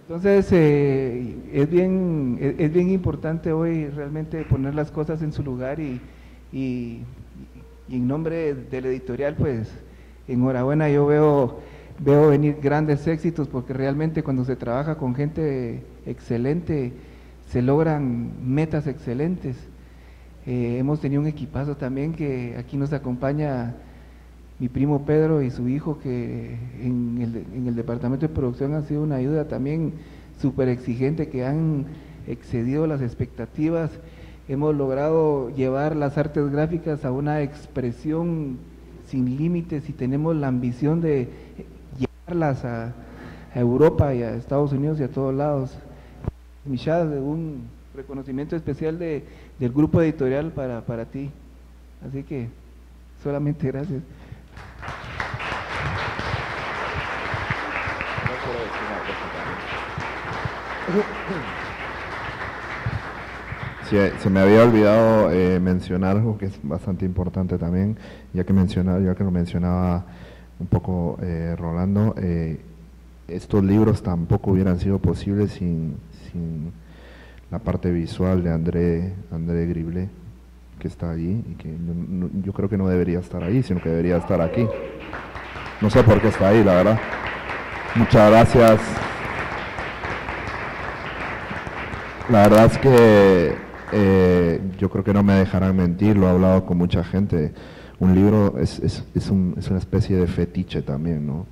Entonces, es bien importante hoy realmente poner las cosas en su lugar y en nombre del editorial, pues, enhorabuena. Yo veo venir grandes éxitos, porque realmente cuando se trabaja con gente excelente se logran metas excelentes. Hemos tenido un equipazo también, que aquí nos acompaña mi primo Pedro y su hijo, que en el departamento de producción han sido una ayuda también súper exigente, que han excedido las expectativas. Hemos logrado llevar las artes gráficas a una expresión sin límites y tenemos la ambición de llevarlas a Europa y a Estados Unidos y a todos lados. Michal, un reconocimiento especial del grupo editorial para ti. Así que solamente gracias. Sí, se me había olvidado mencionar algo que es bastante importante también, ya que lo mencionaba un poco Rolando. Estos libros tampoco hubieran sido posibles sin la parte visual de André Grible, que está allí y que yo creo que no debería estar ahí, sino que debería estar aquí. No sé por qué está ahí, la verdad. Muchas gracias. La verdad es que yo creo que no me dejarán mentir, lo he hablado con mucha gente. Un libro es una especie de fetiche también, ¿no?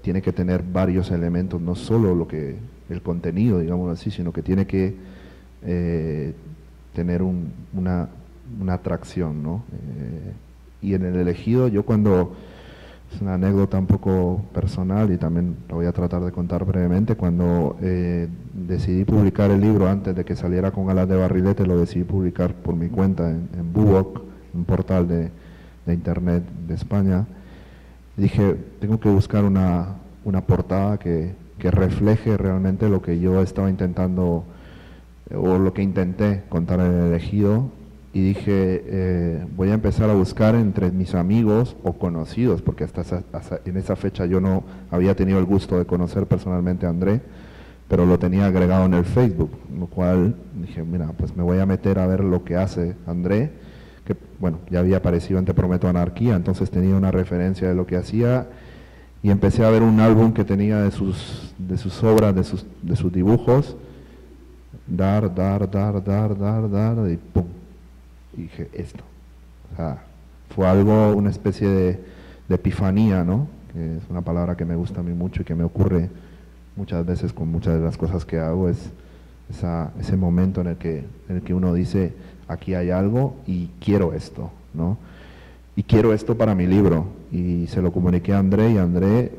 tiene que tener varios elementos, no solo el contenido, digamos así, sino que tiene que tener una atracción, ¿no? Y en el elegido, yo cuando, es una anécdota un poco personal y también lo voy a tratar de contar brevemente, cuando decidí publicar el libro antes de que saliera con Alas de Barrilete, lo decidí publicar por mi cuenta en Bubok, un portal de internet de España. Dije, tengo que buscar una portada que refleje realmente lo que yo estaba intentando, o lo que intenté contar en el elegido, y dije, voy a empezar a buscar entre mis amigos o conocidos, porque hasta en esa fecha yo no había tenido el gusto de conocer personalmente a André, pero lo tenía agregado en el Facebook, lo cual dije, mira, pues me voy a meter a ver lo que hace André, que bueno, ya había aparecido en Te Prometo Anarquía, entonces tenía una referencia de lo que hacía, y empecé a ver un álbum que tenía de sus obras, de sus dibujos, dar, y pum, y dije, esto. O sea, fue algo, una especie de epifanía, ¿no? Que es una palabra que me gusta a mí mucho y que me ocurre muchas veces con muchas de las cosas que hago, es ese momento en el que uno dice, aquí hay algo y quiero esto, ¿no? Y quiero esto para mi libro. Y se lo comuniqué a André, y André,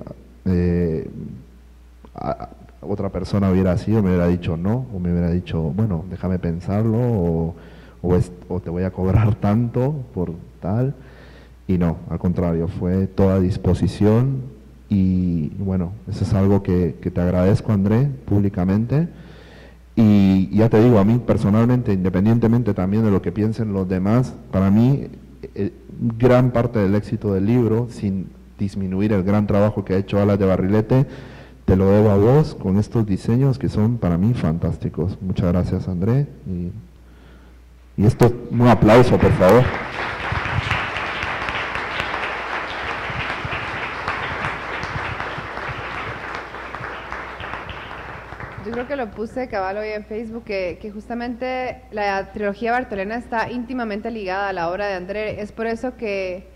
otra persona hubiera sido, me hubiera dicho no, o me hubiera dicho, bueno, déjame pensarlo, o te voy a cobrar tanto por tal, y no, al contrario, fue toda disposición, y bueno, eso es algo que te agradezco, André, públicamente, y ya te digo, a mí personalmente, independientemente también de lo que piensen los demás, para mí, gran parte del éxito del libro, sin disminuir el gran trabajo que ha hecho Alas de Barrilete, te lo debo a vos con estos diseños que son para mí fantásticos. Muchas gracias, André. Y esto, un aplauso, por favor. Yo creo que lo puse cabal hoy en Facebook, que justamente la trilogía bartolena está íntimamente ligada a la obra de André. Es por eso que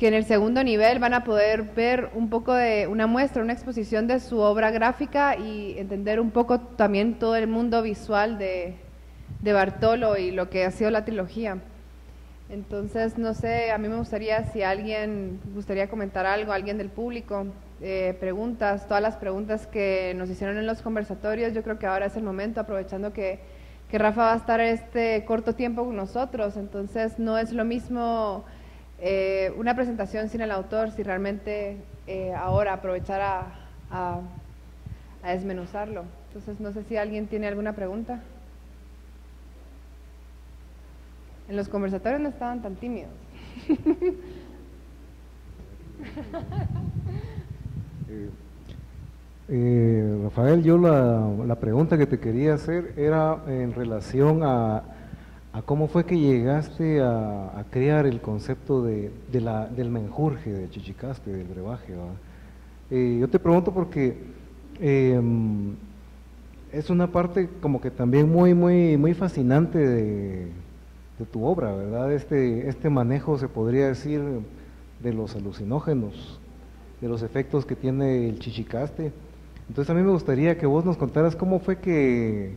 en el segundo nivel van a poder ver un poco de una muestra, una exposición de su obra gráfica y entender un poco también todo el mundo visual de Bartolo y lo que ha sido la trilogía. Entonces, no sé, a mí me gustaría, si alguien gustaría comentar algo, alguien del público, preguntas, todas las preguntas que nos hicieron en los conversatorios, yo creo que ahora es el momento, aprovechando que Rafa va a estar este corto tiempo con nosotros, entonces no es lo mismo una presentación sin el autor, si realmente ahora aprovechar a desmenuzarlo. Entonces, no sé si alguien tiene alguna pregunta. En los conversatorios no estaban tan tímidos. Rafael, yo la pregunta que te quería hacer era en relación a cómo fue que llegaste a crear el concepto del menjurje de Chichicaste, del brebaje, ¿va? Yo te pregunto porque es una parte como que también muy fascinante de tu obra, ¿verdad? Este manejo, se podría decir, de los alucinógenos, de los efectos que tiene el chichicaste. Entonces a mí me gustaría que vos nos contaras cómo fue que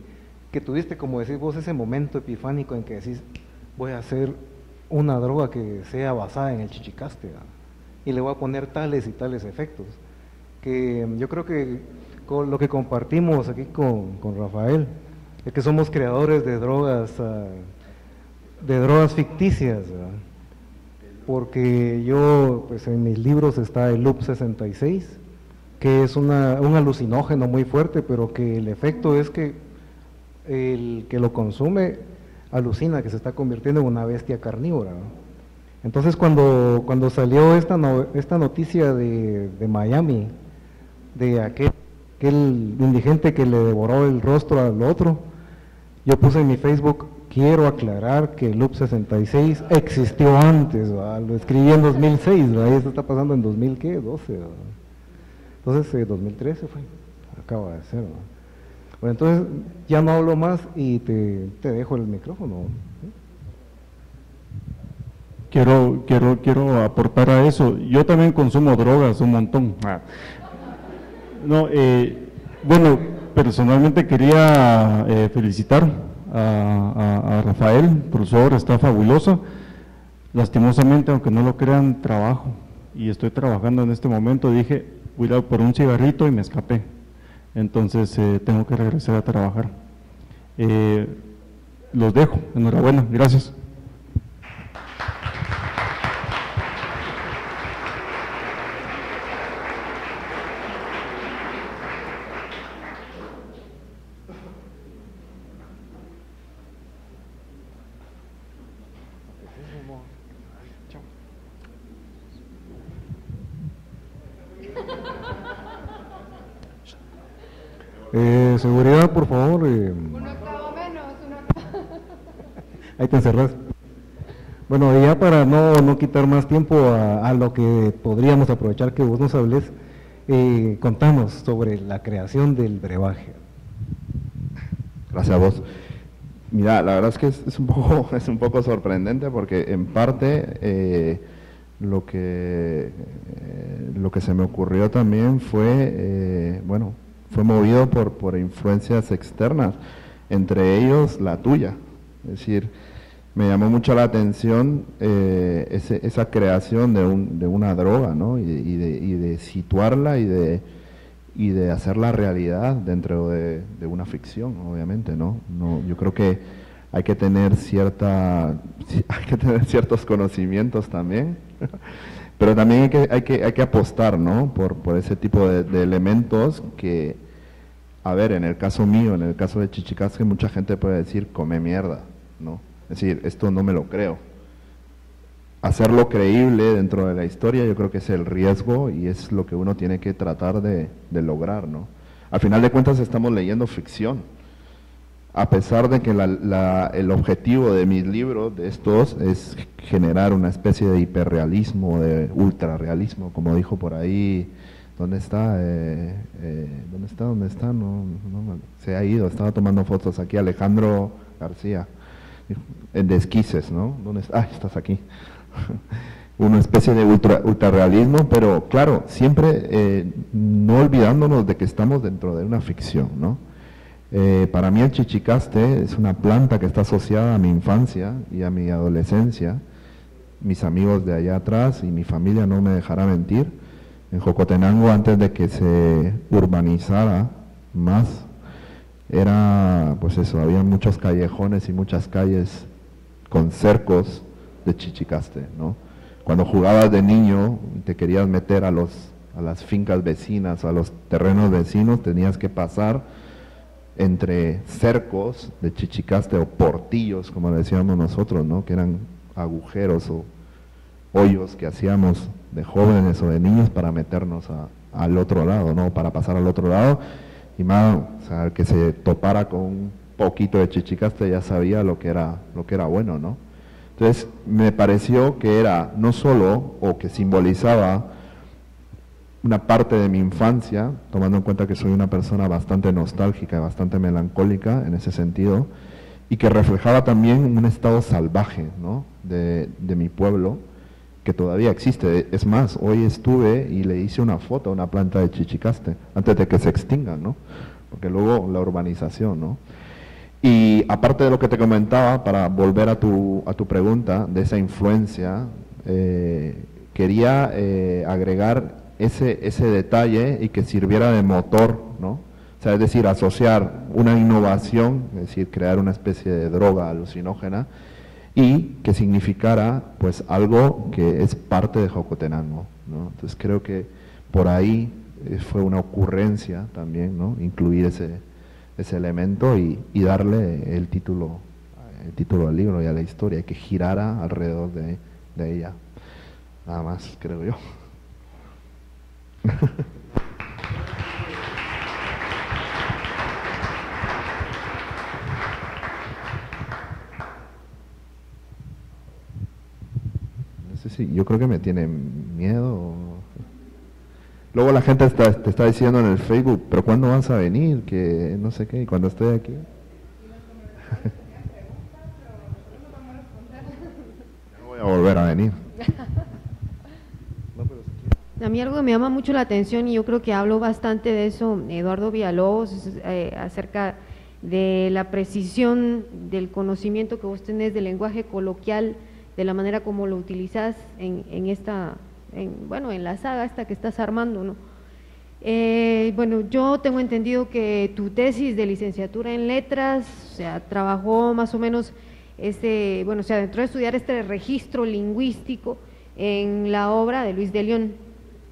tuviste, como decís vos, ese momento epifánico en que decís, voy a hacer una droga que sea basada en el chichicaste, ¿verdad? Y le voy a poner tales y tales efectos, que yo creo que con lo que compartimos aquí con Rafael, es que somos creadores de drogas ficticias, ¿verdad? Porque yo, pues en mis libros está el Loop 66, que es un alucinógeno muy fuerte, pero que el efecto es que el que lo consume alucina que se está convirtiendo en una bestia carnívora, ¿no? Entonces cuando salió esta noticia de Miami, de aquel indigente que le devoró el rostro al otro, yo puse en mi Facebook, quiero aclarar que el Loop 66 existió antes, ¿verdad? Lo escribí en 2006, ¿verdad? Y esto está pasando en 2012, ¿verdad? Entonces 2013 fue, acaba de ser, ¿verdad? Bueno, entonces ya no hablo más y te dejo el micrófono. Quiero aportar a eso. Yo también consumo drogas un montón. No, bueno, personalmente quería felicitar a Rafael por su obra, está fabulosa. Lastimosamente, aunque no lo crean, trabajo y estoy trabajando en este momento. Dije, voy a ir por un cigarrito y me escapé. Entonces tengo que regresar a trabajar. Los dejo, enhorabuena, gracias. Seguridad, por favor. Un octavo menos, un octavo. Ahí te encerras. Bueno, ya para no quitar más tiempo a lo que podríamos aprovechar que vos nos hables, contanos sobre la creación del brebaje. Gracias a vos. Mira, la verdad es que es un poco sorprendente porque en parte lo que se me ocurrió también fue, fue movido por influencias externas, entre ellos la tuya. Es decir, me llamó mucho la atención esa creación de una droga, ¿no? Y de situarla y de hacerla realidad dentro de una ficción, obviamente, ¿no? Yo creo que hay que tener ciertos conocimientos también, pero también hay que apostar, ¿no? Por ese tipo de elementos que, a ver, en el caso mío, en el caso de Chichicasque, mucha gente puede decir, come mierda, ¿no? Es decir, esto no me lo creo. Hacerlo creíble dentro de la historia yo creo que es el riesgo y es lo que uno tiene que tratar de lograr, ¿no? Al final de cuentas estamos leyendo ficción, a pesar de que el objetivo de mis libros, de estos, es generar una especie de hiperrealismo, de ultrarrealismo, como dijo por ahí. ¿Dónde está? ¿Dónde está? Se ha ido, estaba tomando fotos aquí, Alejandro García, de esquises, ¿no? ¿Dónde está? Ah, estás aquí. Una especie de ultrarrealismo, pero claro, siempre no olvidándonos de que estamos dentro de una ficción, ¿no? Para mí el chichicaste es una planta que está asociada a mi infancia y a mi adolescencia. Mis amigos de allá atrás y mi familia no me dejará mentir. En Jocotenango, antes de que se urbanizara más, era, pues eso, había muchos callejones y muchas calles con cercos de chichicaste, ¿no? Cuando jugabas de niño y te querías meter a las fincas vecinas, a los terrenos vecinos, tenías que pasar entre cercos de chichicaste o portillos, como le decíamos nosotros, ¿no? Que eran agujeros o hoyos que hacíamos de jóvenes o de niños para meternos al otro lado, ¿no? Para pasar al otro lado. Y más, o sea, el que se topara con un poquito de chichicaste ya sabía lo que era bueno, ¿no? Entonces me pareció que era no solo, o que simbolizaba una parte de mi infancia, tomando en cuenta que soy una persona bastante nostálgica y bastante melancólica en ese sentido, y que reflejaba también un estado salvaje, ¿no? de mi pueblo, que todavía existe. Es más, hoy estuve y le hice una foto a una planta de chichicaste, antes de que se extingan, ¿no? Porque luego la urbanización, ¿no? Y aparte de lo que te comentaba, para volver a tu pregunta, de esa influencia, quería agregar ese detalle y que sirviera de motor, ¿no? O sea, es decir, asociar una innovación, es decir, crear una especie de droga alucinógena, y que significara pues algo que es parte de Jocotenango, ¿no? Entonces creo que por ahí fue una ocurrencia también, ¿no? Incluir ese elemento y darle el título al libro y a la historia, que girara alrededor de ella. Nada más, creo yo. Sí, yo creo que me tiene miedo. Luego la gente te está diciendo en el Facebook, pero ¿cuándo vas a venir? Que no sé qué, y cuando estoy aquí. No voy a volver a venir. No, pero A mí algo que me llama mucho la atención, y yo creo que hablo bastante de eso Eduardo Villalobos, acerca de la precisión del conocimiento que vos tenés del lenguaje coloquial, de la manera como lo utilizás en la saga esta que estás armando, ¿no? Bueno, yo tengo entendido que tu tesis de licenciatura en letras, o sea, trabajó más o menos dentro de estudiar este registro lingüístico en la obra de Luis de León.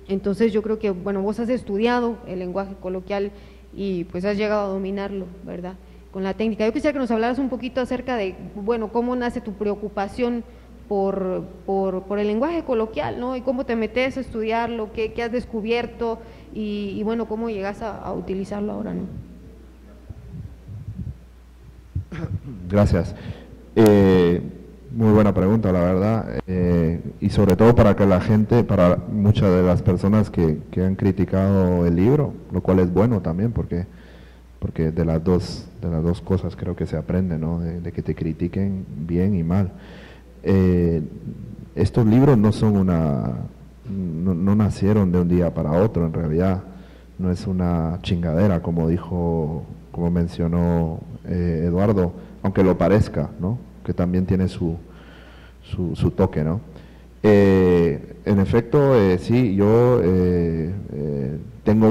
Entonces yo creo que, bueno, vos has estudiado el lenguaje coloquial y pues has llegado a dominarlo, ¿verdad?, con la técnica. Yo quisiera que nos hablaras un poquito acerca de, bueno, cómo nace tu preocupación por el lenguaje coloquial, ¿no?, y cómo te metes a estudiarlo, qué has descubierto y bueno, cómo llegas a utilizarlo ahora, ¿no? Gracias. Muy buena pregunta, la verdad, y sobre todo para que la gente, para muchas de las personas que han criticado el libro, lo cual es bueno también, porque de las dos cosas creo que se aprende, ¿no?, de que te critiquen bien y mal. Estos libros no son no nacieron de un día para otro, en realidad no es una chingadera, como mencionó Eduardo, aunque lo parezca, ¿no?, que también tiene su toque, ¿no? En efecto, sí, yo tengo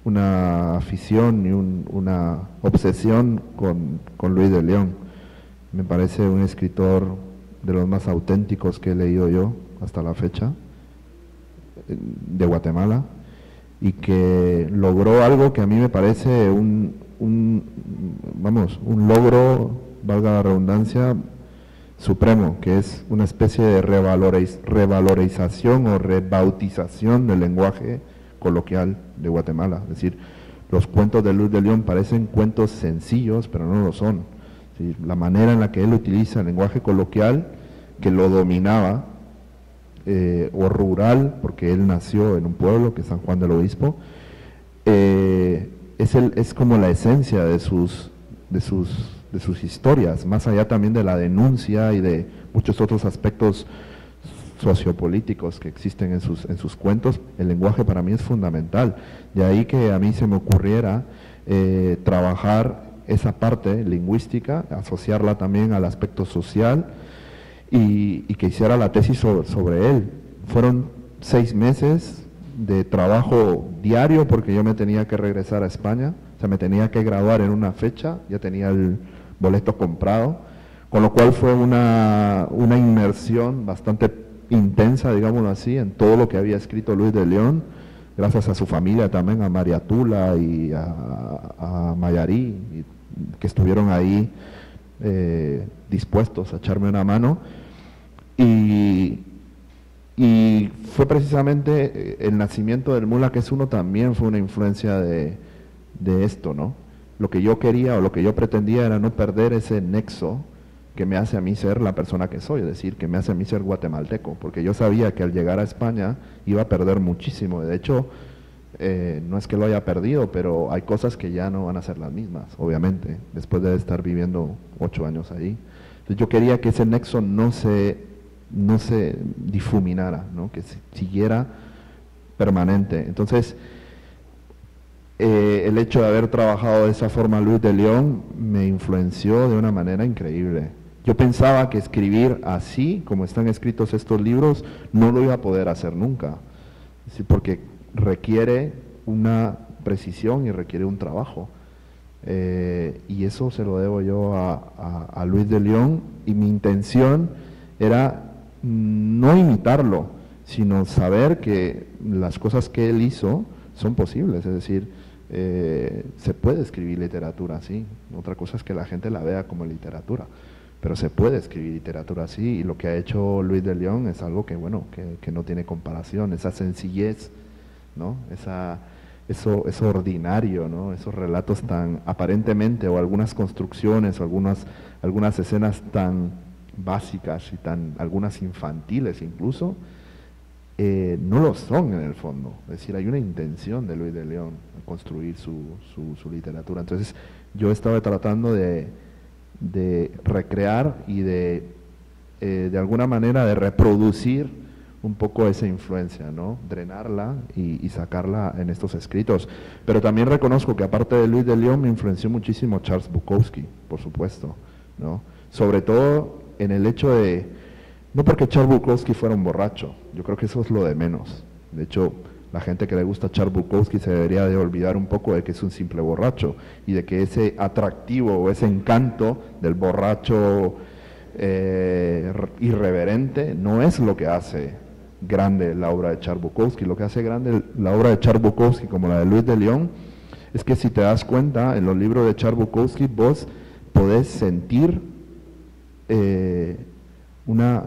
una afición y una obsesión con Luis de León. Me parece un escritor de los más auténticos que he leído yo hasta la fecha, de Guatemala, y que logró algo que a mí me parece un logro, valga la redundancia, supremo, que es una especie de revalorización o rebautización del lenguaje coloquial de Guatemala. Es decir, los cuentos de Luis de León parecen cuentos sencillos, pero no lo son. ¿Sí? La manera en la que él utiliza el lenguaje coloquial, que lo dominaba, o rural, porque él nació en un pueblo que es San Juan del Obispo, es como la esencia de sus historias, más allá también de la denuncia y de muchos otros aspectos sociopolíticos que existen en sus cuentos. El lenguaje para mí es fundamental, de ahí que a mí se me ocurriera trabajar esa parte lingüística, asociarla también al aspecto social, y que hiciera la tesis sobre él. Fueron 6 meses de trabajo diario, porque yo me tenía que regresar a España, o sea, me tenía que graduar en una fecha, ya tenía el boleto comprado, con lo cual fue una inmersión bastante intensa, digámoslo así, en todo lo que había escrito Luis de León, gracias a su familia también, a María Tula y a Mayarí, que estuvieron ahí dispuestos a echarme una mano, y fue precisamente el nacimiento del Mula, que es uno, también fue una influencia de esto, ¿no? Lo que yo quería o lo que yo pretendía era no perder ese nexo que me hace a mí ser la persona que soy, es decir, que me hace a mí ser guatemalteco, porque yo sabía que al llegar a España iba a perder muchísimo. De hecho, no es que lo haya perdido, pero hay cosas que ya no van a ser las mismas, obviamente, después de estar viviendo 8 años ahí. Entonces yo quería que ese nexo no se difuminara, ¿no?, que siguiera permanente. Entonces, el hecho de haber trabajado de esa forma Luis de León me influenció de una manera increíble. Yo pensaba que escribir así, como están escritos estos libros, no lo iba a poder hacer nunca, porque requiere una precisión y requiere un trabajo. Y eso se lo debo yo a Luis de León, y mi intención era no imitarlo, sino saber que las cosas que él hizo son posibles, es decir, se puede escribir literatura así. Otra cosa es que la gente la vea como literatura, pero se puede escribir literatura así, y lo que ha hecho Luis de León es algo que, bueno, que no tiene comparación, esa sencillez, ¿no?, eso ordinario, ¿no?, esos relatos tan aparentemente, o algunas construcciones, o algunas escenas tan básicas y algunas infantiles incluso, no lo son en el fondo. Es decir, hay una intención de Luis de León en construir su literatura. Entonces yo estaba tratando de recrear y de alguna manera de reproducir un poco esa influencia, ¿no? Drenarla y sacarla en estos escritos. Pero también reconozco que aparte de Luis de León me influenció muchísimo Charles Bukowski, por supuesto, ¿no? Sobre todo en el hecho de, no porque Charles Bukowski fuera un borracho, yo creo que eso es lo de menos. De hecho, la gente que le gusta a Charles Bukowski se debería de olvidar un poco de que es un simple borracho y de que ese atractivo o ese encanto del borracho irreverente no es lo que hace grande la obra de Charles Bukowski. Lo que hace grande la obra de Charles Bukowski, como la de Luis de León, es que si te das cuenta, en los libros de Charles Bukowski vos podés sentir una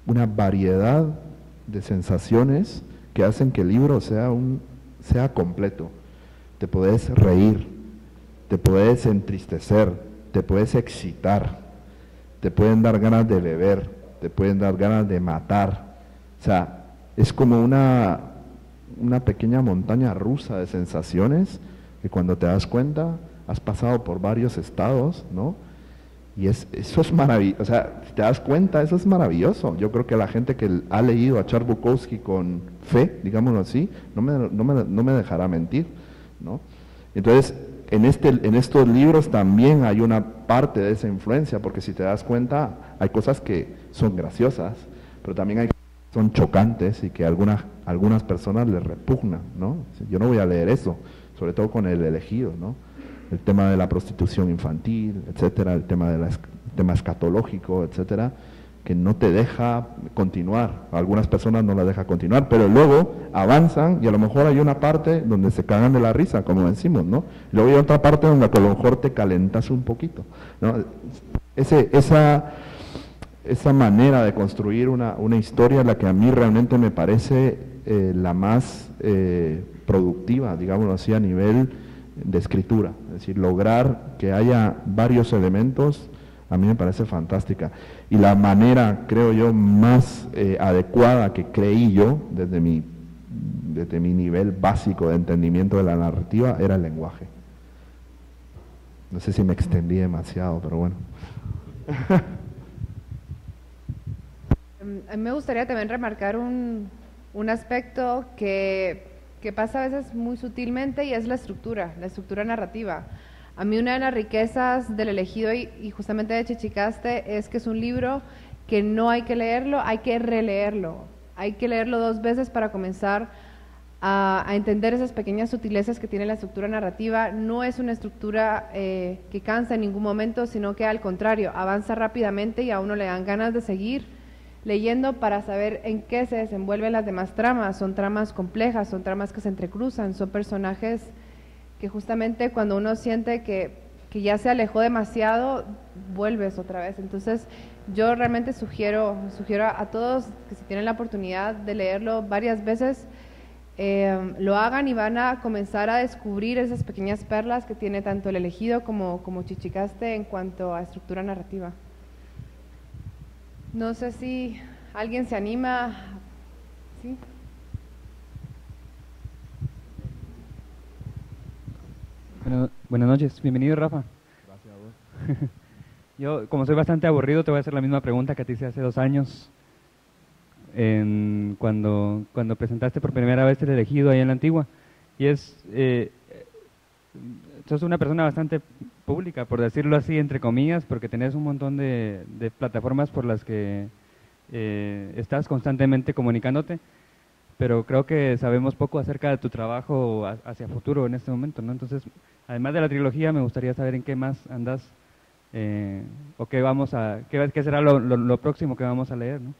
variedad de sensaciones que hacen que el libro sea completo. Te podés reír, te podés entristecer, te podés excitar, te pueden dar ganas de beber, te pueden dar ganas de matar. O sea, es como una pequeña montaña rusa de sensaciones que cuando te das cuenta has pasado por varios estados, ¿no? Y eso es maravilloso, o sea, si te das cuenta, eso es maravilloso. Yo creo que la gente que ha leído a Charles Bukowski con fe, digámoslo así, no me dejará mentir, ¿no? Entonces, en estos libros también hay una parte de esa influencia, porque si te das cuenta, hay cosas que son graciosas, pero también hay cosas que son chocantes y que a algunas personas les repugnan, ¿no? Yo no voy a leer eso, sobre todo con El elegido, ¿no? El tema de la prostitución infantil, etcétera, el tema escatológico, etcétera, que no te deja continuar. A algunas personas no la deja continuar, pero luego avanzan y a lo mejor hay una parte donde se cagan de la risa, como decimos, ¿no? Luego hay otra parte donde a lo mejor te calentas un poquito, ¿no? Esa manera de construir una historia es la que a mí realmente me parece la más productiva, digámoslo así, a nivel de escritura. Es decir, lograr que haya varios elementos a mí me parece fantástica. Y la manera, creo yo, más adecuada que creí yo, desde mi nivel básico de entendimiento de la narrativa, era el lenguaje. No sé si me extendí demasiado, pero bueno. A mí me gustaría también remarcar un aspecto que pasa a veces muy sutilmente, y es la estructura narrativa. A mí una de las riquezas del elegido y justamente de Chichicaste es que es un libro que no hay que leerlo, hay que releerlo. Hay que leerlo 2 veces para comenzar a entender esas pequeñas sutilezas que tiene la estructura narrativa. No es una estructura que cansa en ningún momento, sino que al contrario, avanza rápidamente y a uno le dan ganas de seguir leyendo para saber en qué se desenvuelven las demás tramas. Son tramas complejas, son tramas que se entrecruzan, son personajes que justamente cuando uno siente que ya se alejó demasiado, vuelves otra vez. Entonces yo realmente sugiero a todos que si tienen la oportunidad de leerlo varias veces, lo hagan y van a comenzar a descubrir esas pequeñas perlas que tiene tanto El elegido como Chichicaste en cuanto a estructura narrativa. No sé si alguien se anima. ¿Sí? Bueno, buenas noches, bienvenido Rafa. Gracias a vos. Yo, como soy bastante aburrido, te voy a hacer la misma pregunta que te hice hace 2 años, cuando presentaste por primera vez El elegido ahí en la Antigua. Y es, sos una persona bastante pública, por decirlo así, entre comillas, porque tenés un montón de plataformas por las que estás constantemente comunicándote, pero creo que sabemos poco acerca de tu trabajo hacia futuro en este momento, ¿no? Entonces, además de la trilogía, me gustaría saber en qué más andas, o qué será lo próximo que vamos a leer, ¿no?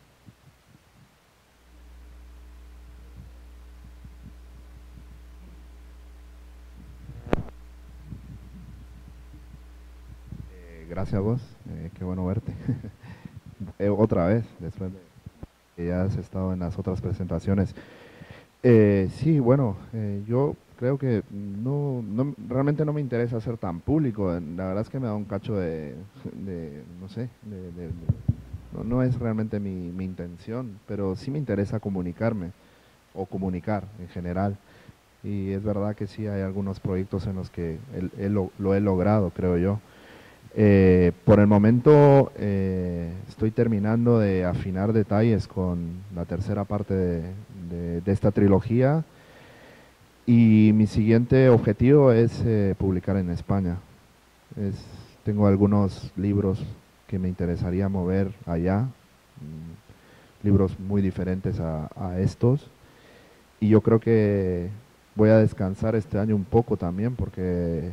Gracias a vos, qué bueno verte. Otra vez, después de que ya has estado en las otras presentaciones. Sí, bueno, yo creo que realmente no me interesa ser tan público. La verdad es que me da un cacho no sé, no es realmente mi intención, pero sí me interesa comunicarme o comunicar en general. Y es verdad que sí hay algunos proyectos en los que lo he logrado, creo yo. Por el momento estoy terminando de afinar detalles con la tercera parte de esta trilogía, y mi siguiente objetivo es publicar en España. Tengo algunos libros que me interesaría mover allá, libros muy diferentes a estos, y yo creo que voy a descansar este año un poco también, porque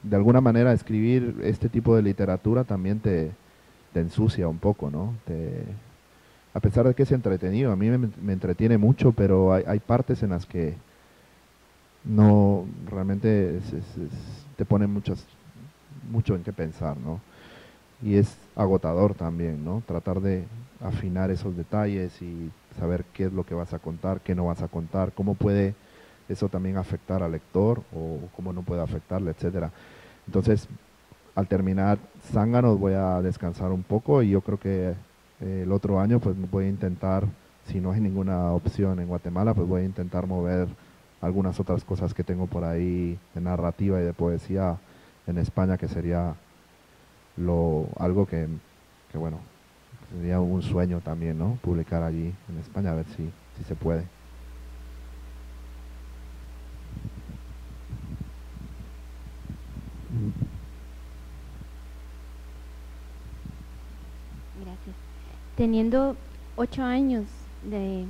de alguna manera escribir este tipo de literatura también te ensucia un poco, ¿no? A pesar de que es entretenido, a mí me entretiene mucho, pero hay partes en las que no realmente te pone mucho en qué pensar, ¿no? Y es agotador también, ¿no? Tratar de afinar esos detalles y saber qué es lo que vas a contar, qué no vas a contar, cómo puede eso también afectar al lector o cómo no puede afectarle, etcétera. Entonces, al terminar Zánganos voy a descansar un poco, y yo creo que el otro año pues voy a intentar, si no hay ninguna opción en Guatemala, pues voy a intentar mover algunas otras cosas que tengo por ahí de narrativa y de poesía en España, que sería algo que bueno, sería un sueño también, ¿no? Publicar allí en España, a ver si se puede. Gracias. Teniendo 8 años de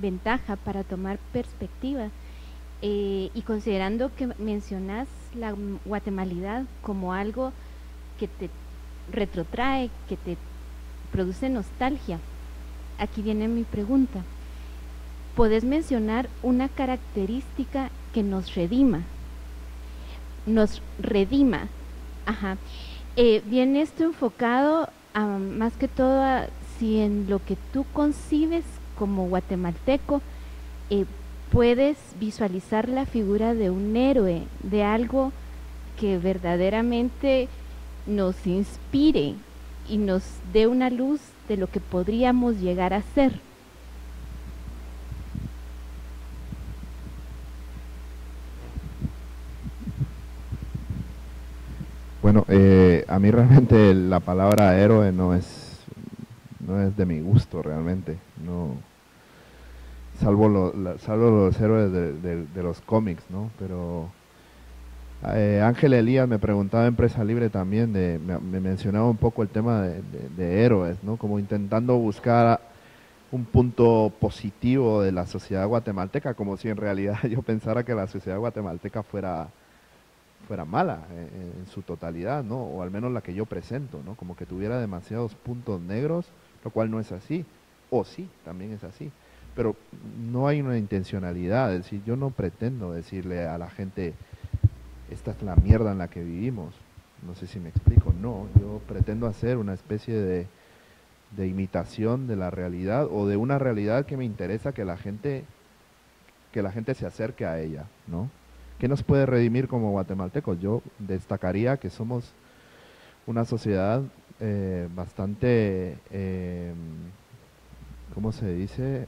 ventaja para tomar perspectiva, y considerando que mencionas la guatemalidad como algo que te retrotrae, que te produce nostalgia, aquí viene mi pregunta. ¿Podés mencionar una característica que nos redima? Nos redima. Ajá. Viene esto enfocado más que todo si en lo que tú concibes como guatemalteco puedes visualizar la figura de un héroe, de algo que verdaderamente nos inspire y nos dé una luz de lo que podríamos llegar a ser. Bueno, a mí realmente la palabra héroe no es de mi gusto realmente, no, salvo los héroes de los cómics, ¿no? Pero Ángel Elías me preguntaba en Presa Libre también, me mencionaba un poco el tema de héroes, ¿no? Como intentando buscar un punto positivo de la sociedad guatemalteca, como si en realidad yo pensara que la sociedad guatemalteca fuera mala en su totalidad, ¿no? O al menos la que yo presento, ¿no? Como que tuviera demasiados puntos negros, lo cual no es así, o sí, también es así, pero no hay una intencionalidad, es decir, yo no pretendo decirle a la gente, esta es la mierda en la que vivimos, no sé si me explico, no, yo pretendo hacer una especie de imitación de la realidad, o de una realidad que me interesa que la gente se acerque a ella, ¿no? ¿Qué nos puede redimir como guatemaltecos? Yo destacaría que somos una sociedad bastante, ¿cómo se dice?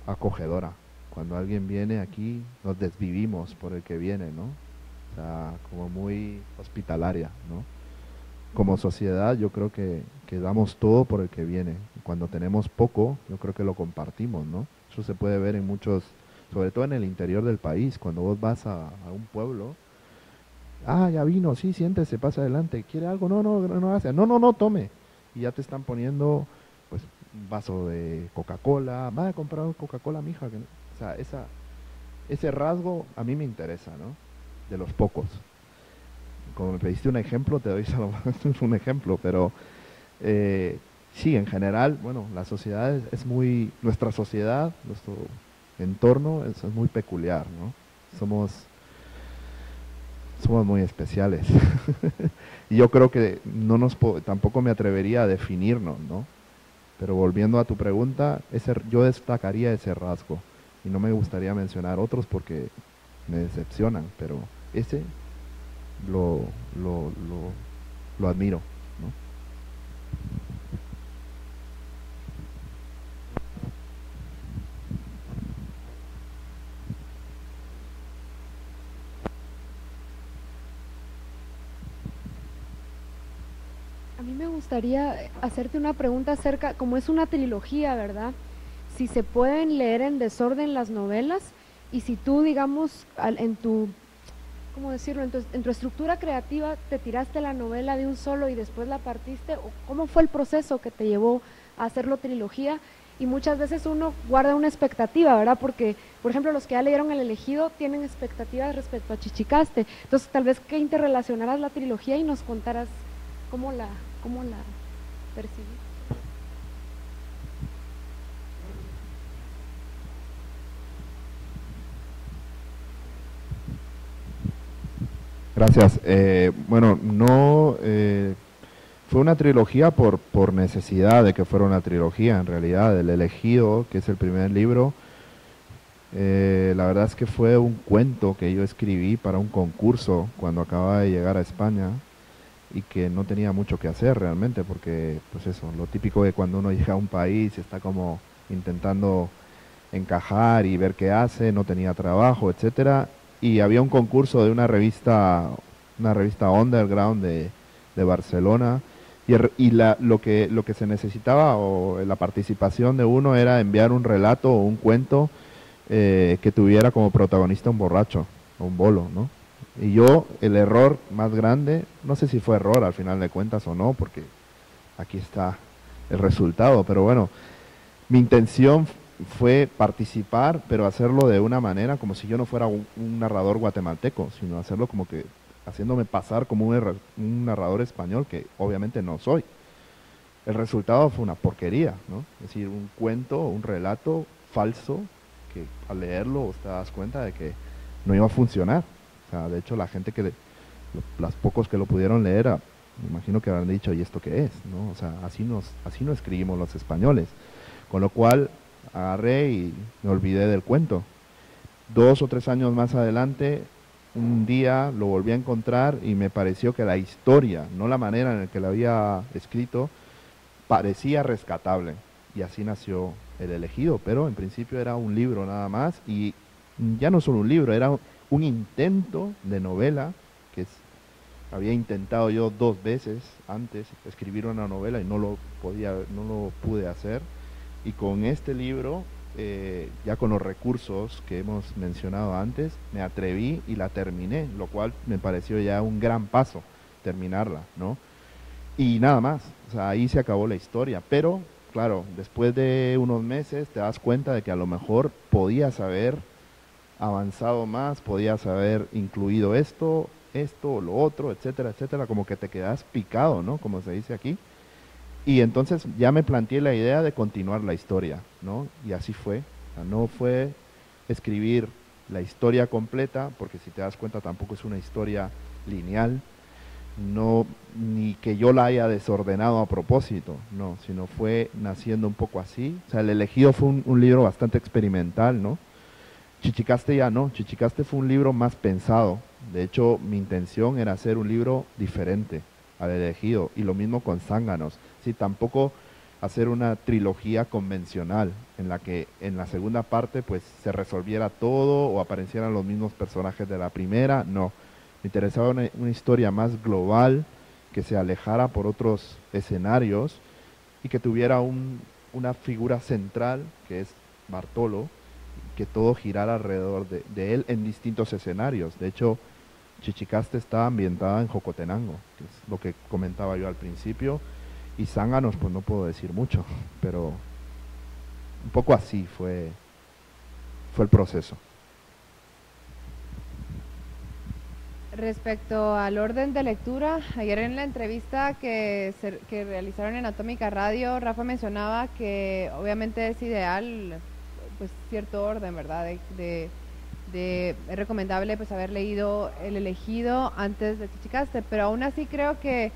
Acogedora. Cuando alguien viene aquí, nos desvivimos por el que viene, ¿no? O sea, como muy hospitalaria, ¿no? Como sociedad yo creo que damos todo por el que viene. Cuando tenemos poco, yo creo que lo compartimos, ¿no? Eso se puede ver en muchos, sobre todo en el interior del país, cuando vos vas a un pueblo, ya vino, sí, siéntese, pasa adelante, ¿quiere algo? No, hace, no, tome. Y ya te están poniendo, pues, un vaso de Coca-Cola, va a comprar Coca-Cola, mija. O sea, ese rasgo a mí me interesa, ¿no? De los pocos. Como me pediste un ejemplo, te doy solo un ejemplo, pero sí, en general, bueno, la sociedad nuestra sociedad, nuestro entorno es muy peculiar, ¿no? Somos muy especiales. Y yo creo que tampoco me atrevería a definirnos, ¿no? Pero volviendo a tu pregunta, yo destacaría ese rasgo, y no me gustaría mencionar otros porque me decepcionan, pero ese lo admiro, ¿no? A mí me gustaría hacerte una pregunta acerca, como es una trilogía, ¿verdad? Si se pueden leer en desorden las novelas y si tú, digamos, en tu, ¿cómo decirlo? En tu estructura creativa te tiraste la novela de un solo y después la partiste, o ¿cómo fue el proceso que te llevó a hacerlo trilogía? Y muchas veces uno guarda una expectativa, ¿verdad? Porque, por ejemplo, los que ya leyeron El Elegido tienen expectativas respecto a Chichicaste. Entonces, tal vez que interrelacionaras la trilogía y nos contaras cómo la percibí. Gracias. Bueno, no fue una trilogía por necesidad de que fuera una trilogía, en realidad. El Elegido, que es el primer libro, la verdad es que fue un cuento que yo escribí para un concurso cuando acababa de llegar a España y que no tenía mucho que hacer realmente, porque pues eso, lo típico de cuando uno llega a un país está como intentando encajar y ver qué hace, no tenía trabajo, etcétera, y había un concurso de una revista underground de Barcelona, y lo que se necesitaba, o la participación de uno, era enviar un relato o un cuento que tuviera como protagonista un borracho o un bolo, ¿no? Y yo, el error más grande, no sé si fue error al final de cuentas o no, porque aquí está el resultado, pero bueno, mi intención fue participar, pero hacerlo de una manera como si yo no fuera un narrador guatemalteco, sino hacerlo como que haciéndome pasar como un narrador español, que obviamente no soy. El resultado fue una porquería, ¿no? Es decir, un cuento, un relato falso, que al leerlo te das cuenta de que no iba a funcionar. O sea, de hecho, la gente las pocos que lo pudieron leer, me imagino que habrán dicho, ¿y esto qué es? ¿No? O sea, así no escribimos los españoles. Con lo cual, agarré y me olvidé del cuento. 2 o 3 años más adelante, un día lo volví a encontrar y me pareció que la historia, no la manera en la que la había escrito, parecía rescatable. Y así nació El Elegido, pero en principio era un libro nada más, y ya no solo un libro, era un intento de novela, que había intentado yo 2 veces antes escribir una novela y no lo pude hacer, y con este libro, ya con los recursos que hemos mencionado antes, me atreví y la terminé, lo cual me pareció ya un gran paso, terminarla, ¿no? Y nada más, o sea, ahí se acabó la historia, pero claro, después de unos meses te das cuenta de que a lo mejor podías haber avanzado más, podías haber incluido esto o lo otro, etcétera, etcétera, como que te quedas picado, ¿no? Como se dice aquí. Y entonces ya me planteé la idea de continuar la historia, ¿no? Y así fue. O sea, no fue escribir la historia completa, porque si te das cuenta tampoco es una historia lineal, no, ni que yo la haya desordenado a propósito, no, sino fue naciendo un poco así. O sea, El Elegido fue un libro bastante experimental, ¿no? Chichicaste ya no, Chichicaste fue un libro más pensado. De hecho, mi intención era hacer un libro diferente al Elegido, y lo mismo con Zánganos. Sí, tampoco hacer una trilogía convencional en la que en la segunda parte pues se resolviera todo o aparecieran los mismos personajes de la primera, no. Me interesaba una historia más global, que se alejara por otros escenarios y que tuviera una figura central, que es Bartolo, que todo girara alrededor de él en distintos escenarios. De hecho, Chichicaste está ambientada en Jocotenango, que es lo que comentaba yo al principio, y Zánganos pues no puedo decir mucho, pero un poco así fue el proceso. Respecto al orden de lectura, ayer en la entrevista que realizaron en Atómica Radio, Rafa mencionaba que obviamente es ideal pues cierto orden, ¿verdad? Es recomendable pues haber leído El Elegido antes de Chichicaste, pero aún así creo que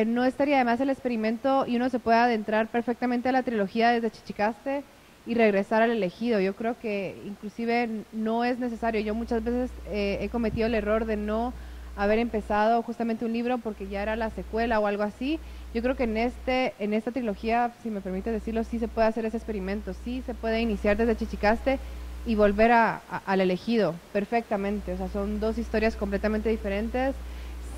no estaría de más el experimento y uno se puede adentrar perfectamente a la trilogía desde Chichicaste y regresar al Elegido. Yo creo que inclusive no es necesario. Yo muchas veces he cometido el error de no haber empezado justamente un libro porque ya era la secuela o algo así. Yo creo que en esta trilogía, si me permite decirlo, sí se puede hacer ese experimento, sí se puede iniciar desde Chichicaste y volver al Elegido perfectamente. O sea, son 2 historias completamente diferentes.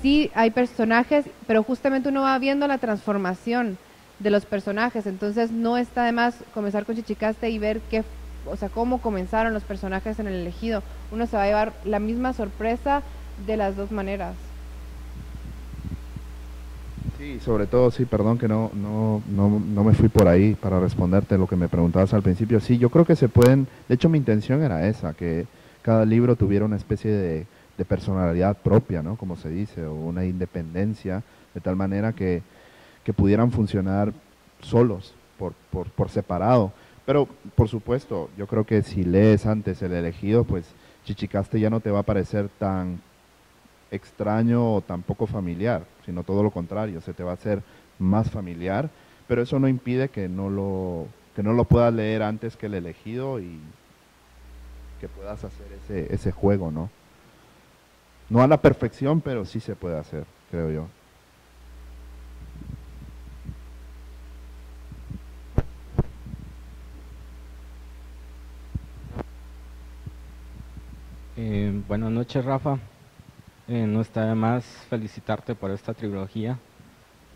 sí hay personajes, pero justamente uno va viendo la transformación de los personajes, entonces no está de más comenzar con Chichicaste y ver qué, o sea, cómo comenzaron los personajes en el elegido. Uno se va a llevar la misma sorpresa de las dos maneras. Sí, sobre todo, sí, perdón que no me fui por ahí para responderte lo que me preguntabas al principio. Sí, yo creo que se pueden, de hecho mi intención era esa, que cada libro tuviera una especie de personalidad propia, ¿no? Como se dice, o una independencia, de tal manera que pudieran funcionar solos, por separado. Pero, por supuesto, yo creo que si lees antes El elegido, pues Chichicaste ya no te va a parecer tan extraño o tan poco familiar, sino todo lo contrario, se te va a hacer más familiar, pero eso no impide que no lo puedas leer antes que El elegido y que puedas hacer ese juego, ¿no? No a la perfección, pero sí se puede hacer, creo yo. Buenas noches, Rafa. No está de más felicitarte por esta trilogía.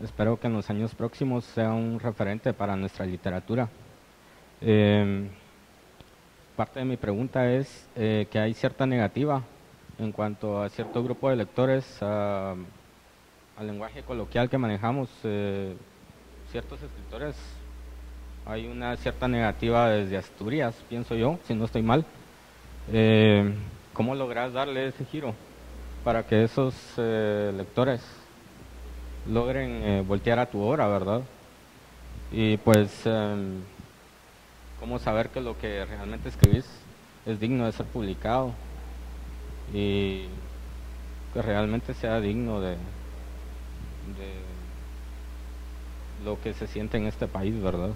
Espero que en los años próximos sea un referente para nuestra literatura. Parte de mi pregunta es que hay cierta negativa en cuanto a cierto grupo de lectores, al lenguaje coloquial que manejamos. Ciertos escritores, hay una cierta negativa desde Asturias, pienso yo, si no estoy mal. ¿Cómo logras darle ese giro para que esos lectores logren voltear a tu obra, verdad? Y pues, ¿cómo saber que lo que realmente escribís es digno de ser publicado y que realmente sea digno de lo que se siente en este país, verdad?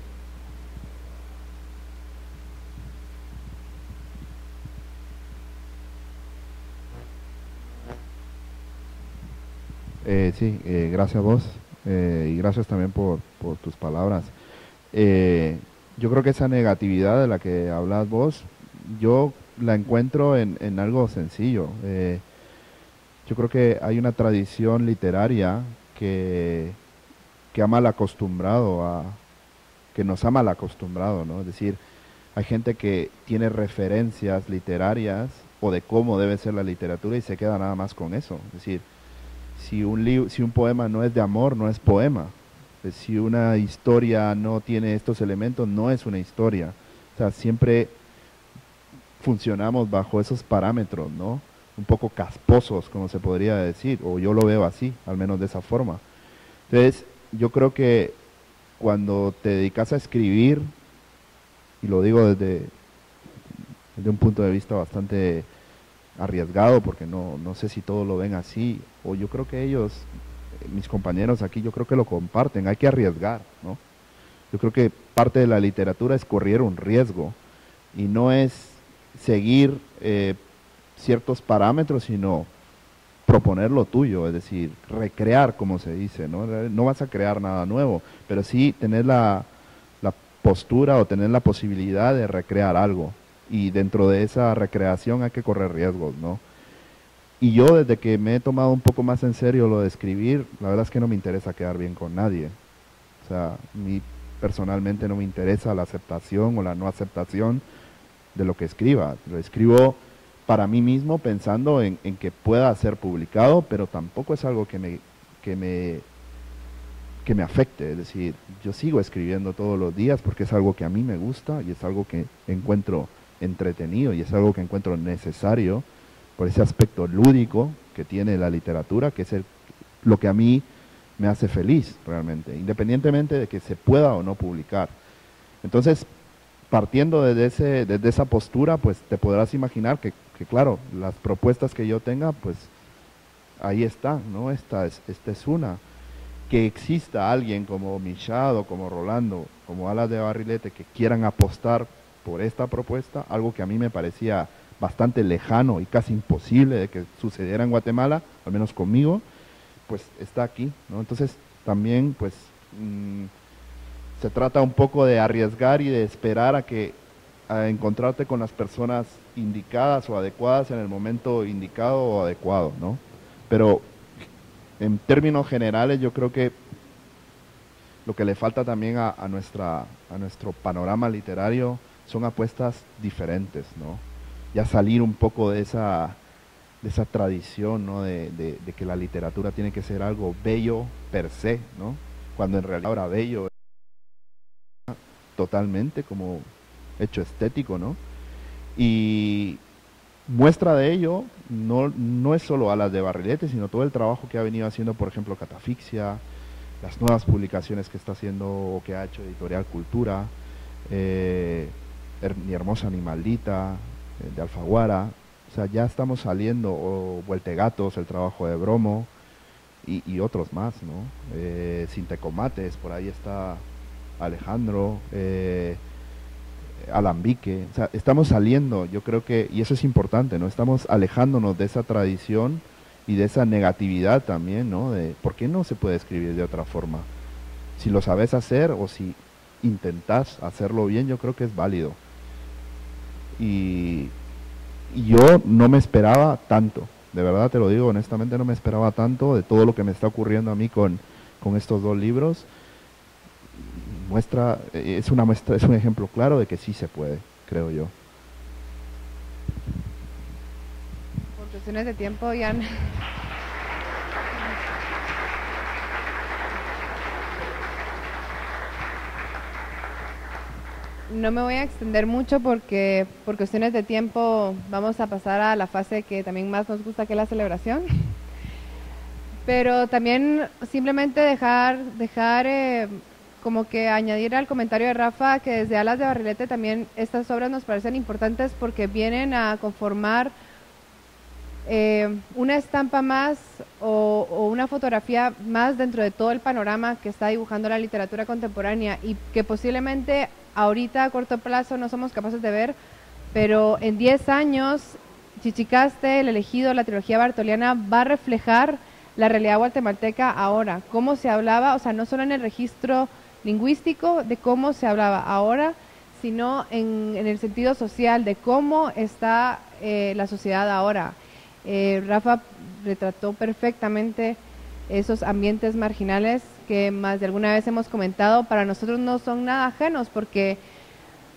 Sí, gracias a vos y gracias también por tus palabras. Yo creo que esa negatividad de la que hablas vos, yo la encuentro en algo sencillo. Yo creo que hay una tradición literaria que ha mal acostumbrado que nos ha mal acostumbrado, ¿no? Es decir, hay gente que tiene referencias literarias o de cómo debe ser la literatura y se queda nada más con eso. Es decir, si un poema no es de amor, no es poema. Si una historia no tiene estos elementos, no es una historia. O sea, siempre funcionamos bajo esos parámetros, ¿no? Un poco casposos, como se podría decir, o yo lo veo así, al menos de esa forma. Entonces, yo creo que cuando te dedicas a escribir, y lo digo desde un punto de vista bastante arriesgado, porque no sé si todos lo ven así, o yo creo que ellos, mis compañeros aquí, yo creo que lo comparten, hay que arriesgar, ¿no? Yo creo que parte de la literatura es correr un riesgo, y no es seguir ciertos parámetros, sino proponer lo tuyo, es decir, recrear, como se dice, ¿no? No vas a crear nada nuevo, pero sí tener la postura o tener la posibilidad de recrear algo. Y dentro de esa recreación hay que correr riesgos, ¿no? Y yo desde que me he tomado un poco más en serio lo de escribir, la verdad es que no me interesa quedar bien con nadie. O sea, a mí personalmente no me interesa la aceptación o la no aceptación de lo que escriba. Lo escribo para mí mismo pensando en que pueda ser publicado, pero tampoco es algo que me afecte. Es decir, yo sigo escribiendo todos los días porque es algo que a mí me gusta y es algo que encuentro entretenido y es algo que encuentro necesario por ese aspecto lúdico que tiene la literatura, que es lo que a mí me hace feliz realmente, independientemente de que se pueda o no publicar. Entonces, partiendo desde esa postura, pues te podrás imaginar que claro, las propuestas que yo tenga, pues ahí están, ¿no? Esta es una. Que exista alguien como Michado, como Rolando, como Alas de Barrilete, que quieran apostar por esta propuesta, algo que a mí me parecía bastante lejano y casi imposible de que sucediera en Guatemala, al menos conmigo, pues está aquí, ¿no? Entonces también pues se trata un poco de arriesgar y de esperar a encontrarte con las personas indicadas o adecuadas en el momento indicado o adecuado, ¿no? Pero en términos generales, yo creo que lo que le falta también a nuestro panorama literario son apuestas diferentes, ¿no? Ya salir un poco de esa tradición, ¿no? De que la literatura tiene que ser algo bello per se, ¿no? Cuando en realidad ahora bello es totalmente como hecho estético, ¿no? Y muestra de ello no es solo Alas de Barrilete, sino todo el trabajo que ha venido haciendo, por ejemplo, Catafixia, las nuevas publicaciones que está haciendo o que ha hecho Editorial Cultura, Mi Hermosa Animaldita, de Alfaguara. O sea, ya estamos saliendo, o Vueltegatos, el trabajo de Bromo, y otros más, ¿no? Sin Tecomates, por ahí está Alejandro, Alambique. O sea, estamos saliendo, yo creo que, y eso es importante, ¿no? Estamos alejándonos de esa tradición y de esa negatividad también, ¿no? De por qué no se puede escribir de otra forma. Si lo sabes hacer o si intentás hacerlo bien, yo creo que es válido. Y yo no me esperaba tanto, de verdad te lo digo, honestamente no me esperaba tanto de todo lo que me está ocurriendo a mí con estos dos libros. Es un ejemplo claro de que sí se puede, creo yo. Por cuestiones de tiempo, Jan. No me voy a extender mucho porque por cuestiones de tiempo vamos a pasar a la fase que también más nos gusta, que es la celebración. Pero también simplemente dejar como que añadir al comentario de Rafa que desde Alas de Barrilete también estas obras nos parecen importantes porque vienen a conformar una estampa más o una fotografía más dentro de todo el panorama que está dibujando la literatura contemporánea y que posiblemente ahorita a corto plazo no somos capaces de ver, pero en 10 años Chichicaste, El Elegido, la trilogía bartoliana va a reflejar la realidad guatemalteca ahora, cómo se hablaba, o sea, no solo en el registro lingüístico de cómo se hablaba ahora, sino en el sentido social de cómo está la sociedad ahora. Rafa retrató perfectamente esos ambientes marginales que más de alguna vez hemos comentado, para nosotros no son nada ajenos porque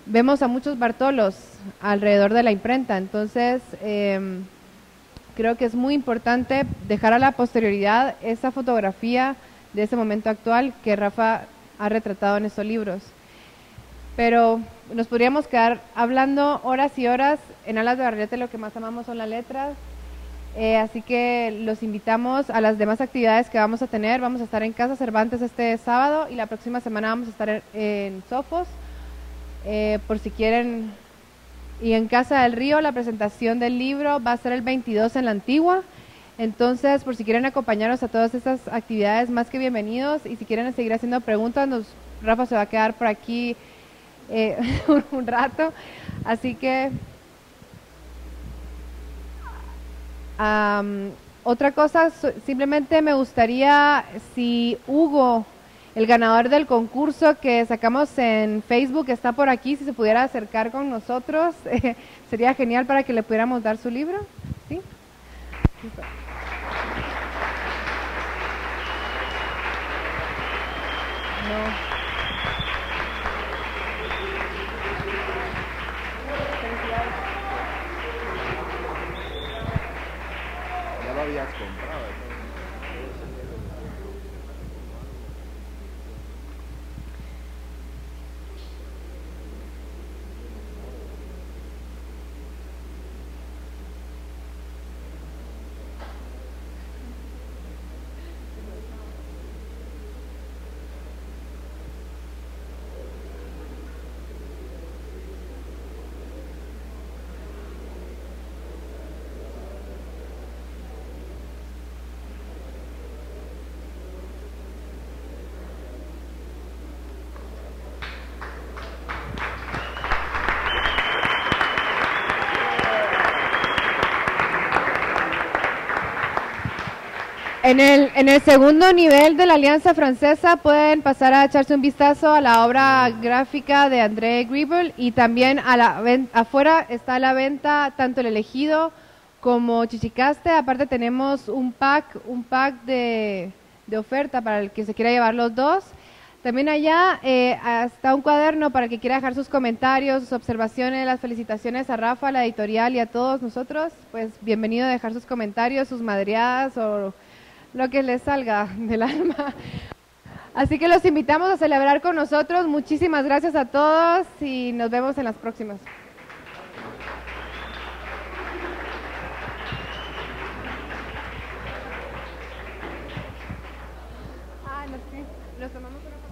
vemos a muchos Bartolos alrededor de la imprenta, entonces creo que es muy importante dejar a la posterioridad esa fotografía de ese momento actual que Rafa ha retratado en estos libros. Pero nos podríamos quedar hablando horas y horas. En Alas de Barrilete lo que más amamos son las letras, así que los invitamos a las demás actividades que vamos a tener. Vamos a estar en Casa Cervantes este sábado y la próxima semana vamos a estar en Sofos, por si quieren. Y en Casa del Río la presentación del libro va a ser el 22 en la Antigua. Entonces, por si quieren acompañarnos a todas estas actividades, más que bienvenidos. Y si quieren seguir haciendo preguntas, Rafa se va a quedar por aquí un rato. Así que, otra cosa, simplemente me gustaría, si Hugo, el ganador del concurso que sacamos en Facebook, está por aquí, si se pudiera acercar con nosotros, sería genial para que le pudiéramos dar su libro. ¿Sí? No. Ya lo habías comprado. En el segundo nivel de la Alianza Francesa pueden pasar a echarse un vistazo a la obra gráfica de André Griebel y también afuera está a la venta tanto El Elegido como Chichicaste. Aparte tenemos un pack de oferta para el que se quiera llevar los dos. También allá está un cuaderno para el que quiera dejar sus comentarios, sus observaciones, las felicitaciones a Rafa, a la editorial y a todos nosotros. Pues bienvenido a dejar sus comentarios, sus madreadas o lo que les salga del alma. Así que los invitamos a celebrar con nosotros. Muchísimas gracias a todos y nos vemos en las próximas. Nos tomamos una foto.